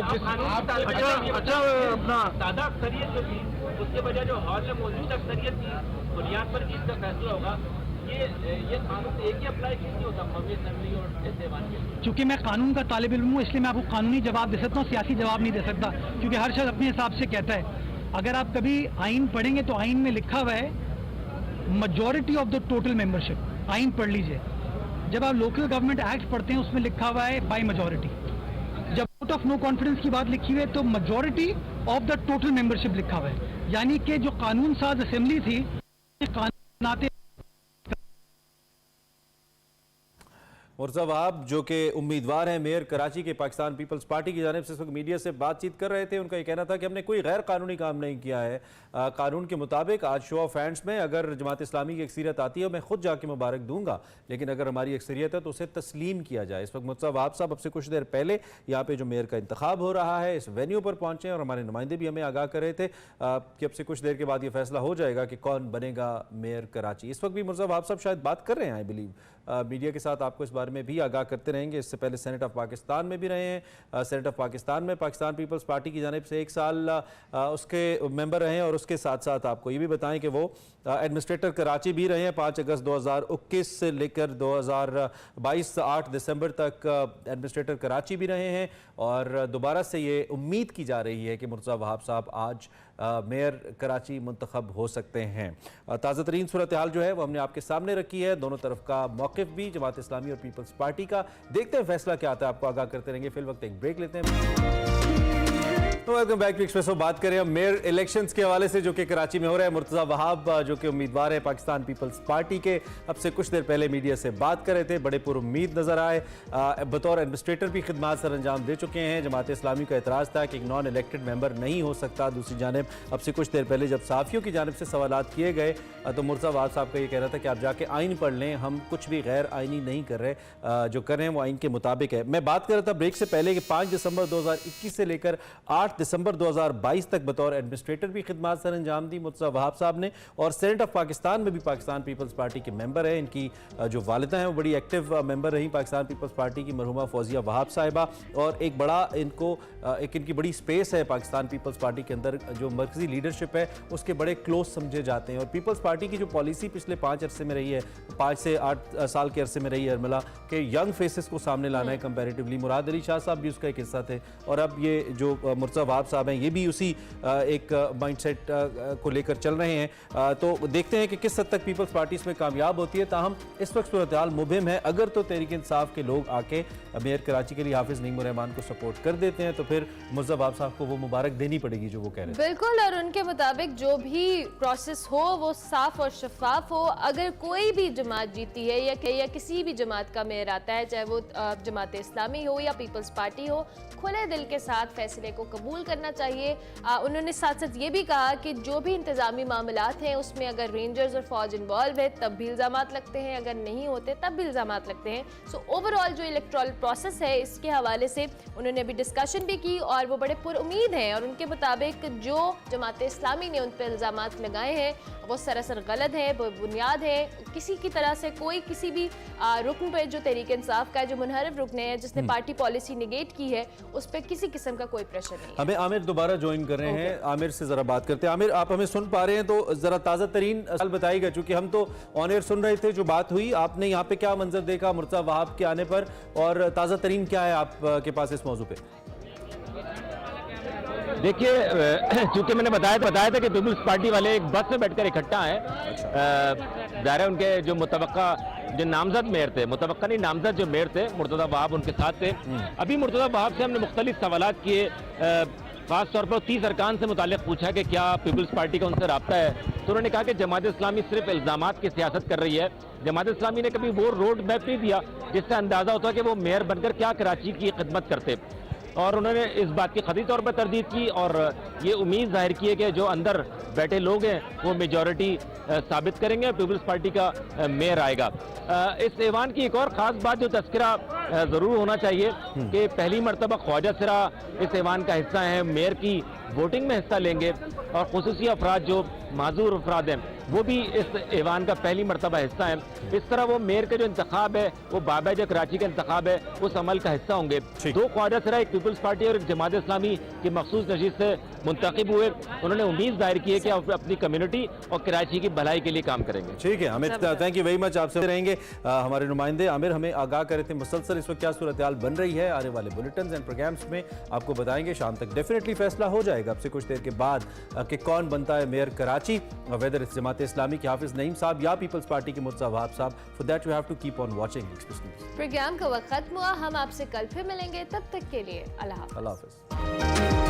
सादा अक्सरियत जो थी उसके बजाय जो हॉल में मौजूद अक्सरियत थी बुनियाद पर इसका फैसला होगा, ये कानून एक ही अप्लाई क्यों नहीं होता कौमी असेंबली और ऐवान के? चूँकि मैं कानून का तालिब इल्म हूँ इसलिए मैं आपको कानूनी जवाब दे सकता हूँ, सियासी जवाब नहीं दे सकता। क्योंकि हर शख्स अपने हिसाब से कहता है। अगर आप कभी आइन पढ़ेंगे तो आइन में लिखा हुआ है majority of the total membership। आइन पढ़ लीजिए। जब आप लोकल गवर्नमेंट एक्ट पढ़ते हैं उसमें लिखा हुआ है बाय मेजॉरिटी। जब वोट ऑफ नो कॉन्फिडेंस की बात लिखी हुई है तो majority of the total membership लिखा हुआ है। यानी कि जो कानून साज असेंबली थी, कानून मुर्तज़ा वहाब जो कि उम्मीदवार हैं मेयर कराची के पाकिस्तान पीपल्स पार्टी की जानिब से इस वक्त मीडिया से बातचीत कर रहे थे। उनका ये कहना था कि हमने कोई गैर कानूनी काम नहीं किया है। कानून के मुताबिक आज शो ऑफ हैंड्स में अगर जमात इस्लामी की अक्सरियत आती है मैं खुद जाके मुबारक दूंगा, लेकिन अगर हमारी अक्सरियत है तो उसे तस्लीम किया जाए। इस वक्त मुर्तज़ा वहाब साहब अब से कुछ देर पहले यहाँ पे जो मेयर का इंतखाब हो रहा है इस वेन्यू पर पहुँचे और हमारे नुमाइंदे भी हमें आगाह कर रहे थे कि अब से कुछ देर के बाद ये फैसला हो जाएगा कि कौन बनेगा मेयर कराची। इस वक्त भी मुर्तज़ा वहाब साहब शायद बात कर रहे हैं, आई बिलीव मीडिया के साथ आपको इस बारे में भी आगाह करते रहेंगे। इससे पहले सेनेट ऑफ पाकिस्तान में भी रहे हैं। सेनेट ऑफ पाकिस्तान में पाकिस्तान पीपल्स पार्टी की जानिब से 1 साल उसके मेंबर रहे हैं और उसके साथ साथ आपको ये भी बताएं कि वो एडमिनिस्ट्रेटर कराची भी रहे हैं। 5 अगस्त 2021 से लेकर 2022 8 दिसंबर तक एडमिनिस्ट्रेटर कराची भी रहे हैं और दोबारा से ये उम्मीद की जा रही है कि मुर्तज़ा वहाब साहब आज मेयर कराची मुंतखब हो सकते हैं। ताज़ा तरीन सूरत हाल जो है वो हमने आपके सामने रखी है, दोनों तरफ का मौक़िफ़ भी, जमात इस्लामी और पीपल्स पार्टी का। देखते हैं फैसला क्या आता है, आपको आगाह करते रहेंगे। फिल वक्त एक ब्रेक लेते हैं। तो वेलकम बैक टू एक्सप्रेसो। बात करें हम मेयर इलेक्शंस के हवाले से जो कि कराची में हो रहा है। मुर्तज़ा वहाब जो कि उम्मीदवार है पाकिस्तान पीपल्स पार्टी के, अब से कुछ देर पहले मीडिया से बात कर रहे थे, बड़े पुरुम्मीद नजर आए। बतौर एडमिनिस्ट्रेटर भी खिदमात सर अंजाम दे चुके हैं। जमात इस्लामी का एतराज़ था कि एक नॉन इलेक्टेड मेंबर नहीं हो सकता। दूसरी जानिब अब से कुछ देर पहले जब सहाफ़ियों की जानिब से सवालात किए गए तो मुर्तज़ा वहाब साहब का ये कहना था कि आप जाके आइन पढ़ लें, हम कुछ भी गैर आइनी नहीं कर रहे, जो कर रहे हैं वो आइन के मुताबिक है। मैं बात कर रहा था ब्रेक से पहले कि 5 दिसंबर 2021 से लेकर 8 8 दिसंबर 2022 तक बतौर एडमिनिस्ट्रेटर भी खिदमत सर अंजाम दी मुर्तज़ा वहाब साहब ने, और सेनेट ऑफ पाकिस्तान में भी पाकिस्तान पीपल्स पार्टी के मेंबर हैं। इनकी जो वालिदा हैं वो बड़ी एक्टिव मेंबर रही पाकिस्तान पीपल्स पार्टी की, मरहुमा फौजिया वहाब साहिबा, और एक बड़ा इनकी बड़ी स्पेस है पाकिस्तान पीपल्स पार्टी के अंदर। जो मरकजी लीडरशिप है उसके बड़े क्लोज समझे जाते हैं, और पीपल्स पार्टी की जो पॉलिसी पिछले 5 अरसे में रही है, 5 से 8 साल के अरसे में रही है अरमला, के यंग फेसेस को सामने लाना है कंपैरेटिवली। मुराद अली शाह साहब भी उसका एक हिस्सा थे, और अब ये जो मुर्तज़ा वहाब साहब हैं ये भी उसी एक माइंडसेट को लेकर चल रहे हैं। तो देखते हैं कि किस हद तक पीपल्स पार्टी इसमें कामयाब होती है। ताहम इस वक्त सूरत हाल मुबहिम है। अगर तो तहरीक इंसाफ के लोग आके मेयर कराची के लिए हाफिज नईमुर रहमान को सपोर्ट कर देते हैं तो फिर मुर्तज़ा वहाब साहब को वो मुबारक देनी पड़ेगी जो वो कह रहे हैं। बिल्कुल, और उनके मुताबिक जो भी प्रोसेस हो वो साफ और शफाफ हो। अगर कोई भी जमात जीती है या किसी भी जमात का मेयर आता है, चाहे वो जमात इस्लामी हो या पीपल्स पार्टी हो, खुले दिल के साथ फैसले को कबूल करना चाहिए। उन्होंने साथ साथ ये भी कहा कि जो भी इंतजामी मामलात हैं उसमें अगर रेंजर्स और फौज इन्वॉल्व है तब भी इल्ज़ामात लगते हैं, अगर नहीं होते तब भी इल्ज़ामात लगते हैं। सो ओवरऑल जो इलेक्टोरल प्रोसेस है इसके हवाले से उन्होंने अभी डिस्कशन भी की और वो बड़े पुरुमीद हैं, और उनके मुताबिक जो जमात इस्लामी ने उन पर इल्ज़ामात लगाए हैं वो सरासर गलत है, बुनियाद है। किसी की तरह से कोई किसी भी रुकन पर, जो तहरीक इंसाफ का है, जो मुनहरिफ रुकन है जिसने पार्टी पॉलिसी निगेट की है, उस पर किसी किस्म का कोई प्रेशर नहीं है। हमें आमिर दोबारा ज्वाइन कर रहे हैं, आमिर से जरा बात करते हैं। आमिर, आप हमें सुन पा रहे हैं तो जरा ताज़ा तरीन सवाल बताइएगा, चूंकि हम तो ऑन एयर सुन रहे थे जो बात हुई, आपने यहाँ पे क्या मंजर देखा मुर्तज़ा वहाब के आने पर, और ताज़ा तरीन क्या है आपके पास इस मौजू पे? देखिए, चूंकि मैंने बताया था कि पीपल्स पार्टी वाले एक बस में बैठकर इकट्ठा हैं। ज़ाहिर है उनके जो मुतवक्का जो नामजद मेयर थे, मुतवक्का नहीं नामजद जो मेयर थे मुर्तज़ा वहाब उनके साथ थे। अभी मुर्तज़ा वहाब से हमने मुख्तलिफ सवालात किए, खास तौर पर 30 अरकान से मुताल्लिक पूछा कि क्या पीपल्स पार्टी का उनसे रब्ता है, तो उन्होंने कहा कि जमात इस्लामी सिर्फ इल्ज़ामात की सियासत कर रही है। जमात इस्लामी ने कभी वो रोड मैप नहीं दिया जिससे अंदाज़ा होता कि वो मेयर बनकर क्या कराची की खिदमत करते, और उन्होंने इस बात की खती तौर पर तरदीद की और ये उम्मीद जाहिर की है कि जो अंदर बैठे लोग हैं वो मेजॉरिटी साबित करेंगे, पीपल्स पार्टी का मेयर आएगा। इस ऐवान की एक और ख़ास बात जो तस्करा ज़रूर होना चाहिए कि पहली मरतबा ख्वाजा सिरा इस ऐवान का हिस्सा है, मेयर की वोटिंग में हिस्सा लेंगे, और खुसूसी अफराद जो माजूर अफराद हैं वो भी इस ऐवान का पहली मरतबा हिस्सा है। इस तरह वो मेयर का जो इंतखाब है वो बाबा जो कराची का इंतखाब है उस अमल का हिस्सा होंगे। 2 ख्वाजा सिरा, एक पीपल्स पार्टी और एक जमात इस्लामी की मखसूस नशीद से मुंतखब हुए। उन्होंने उम्मीद जाहिर की है कि आप अपनी कम्युनिटी और कराची की भलाई के लिए काम करेंगे। ठीक है Aamir, thank you very much. आपसे रहेंगे हमारे नुमाइंदे। आमिर हमें आगाह कर रहे थे मुसलसल इस वक्त क्या सूरत हाल बन रही है, आने वाले बुलेटिन एंड प्रोग्राम्स में आपको बताएंगे। शाम तक डेफिनेटली फैसला हो जाएगा अब से कुछ देर के बाद कि कौन बनता है मेयर कराची, वेदर जमात इस्लामी के हाफिज नईम साहब या पीपल्स पार्टी के मुर्तज़ा वहाब साहब। For that you have to keep on watching Express News. Program का वक्त खत्म हुआ, हम आपसे कल फिर मिलेंगे, तब तक के लिए अल्लाह हाफ़िज़। अल्लाह हाफ़िज़।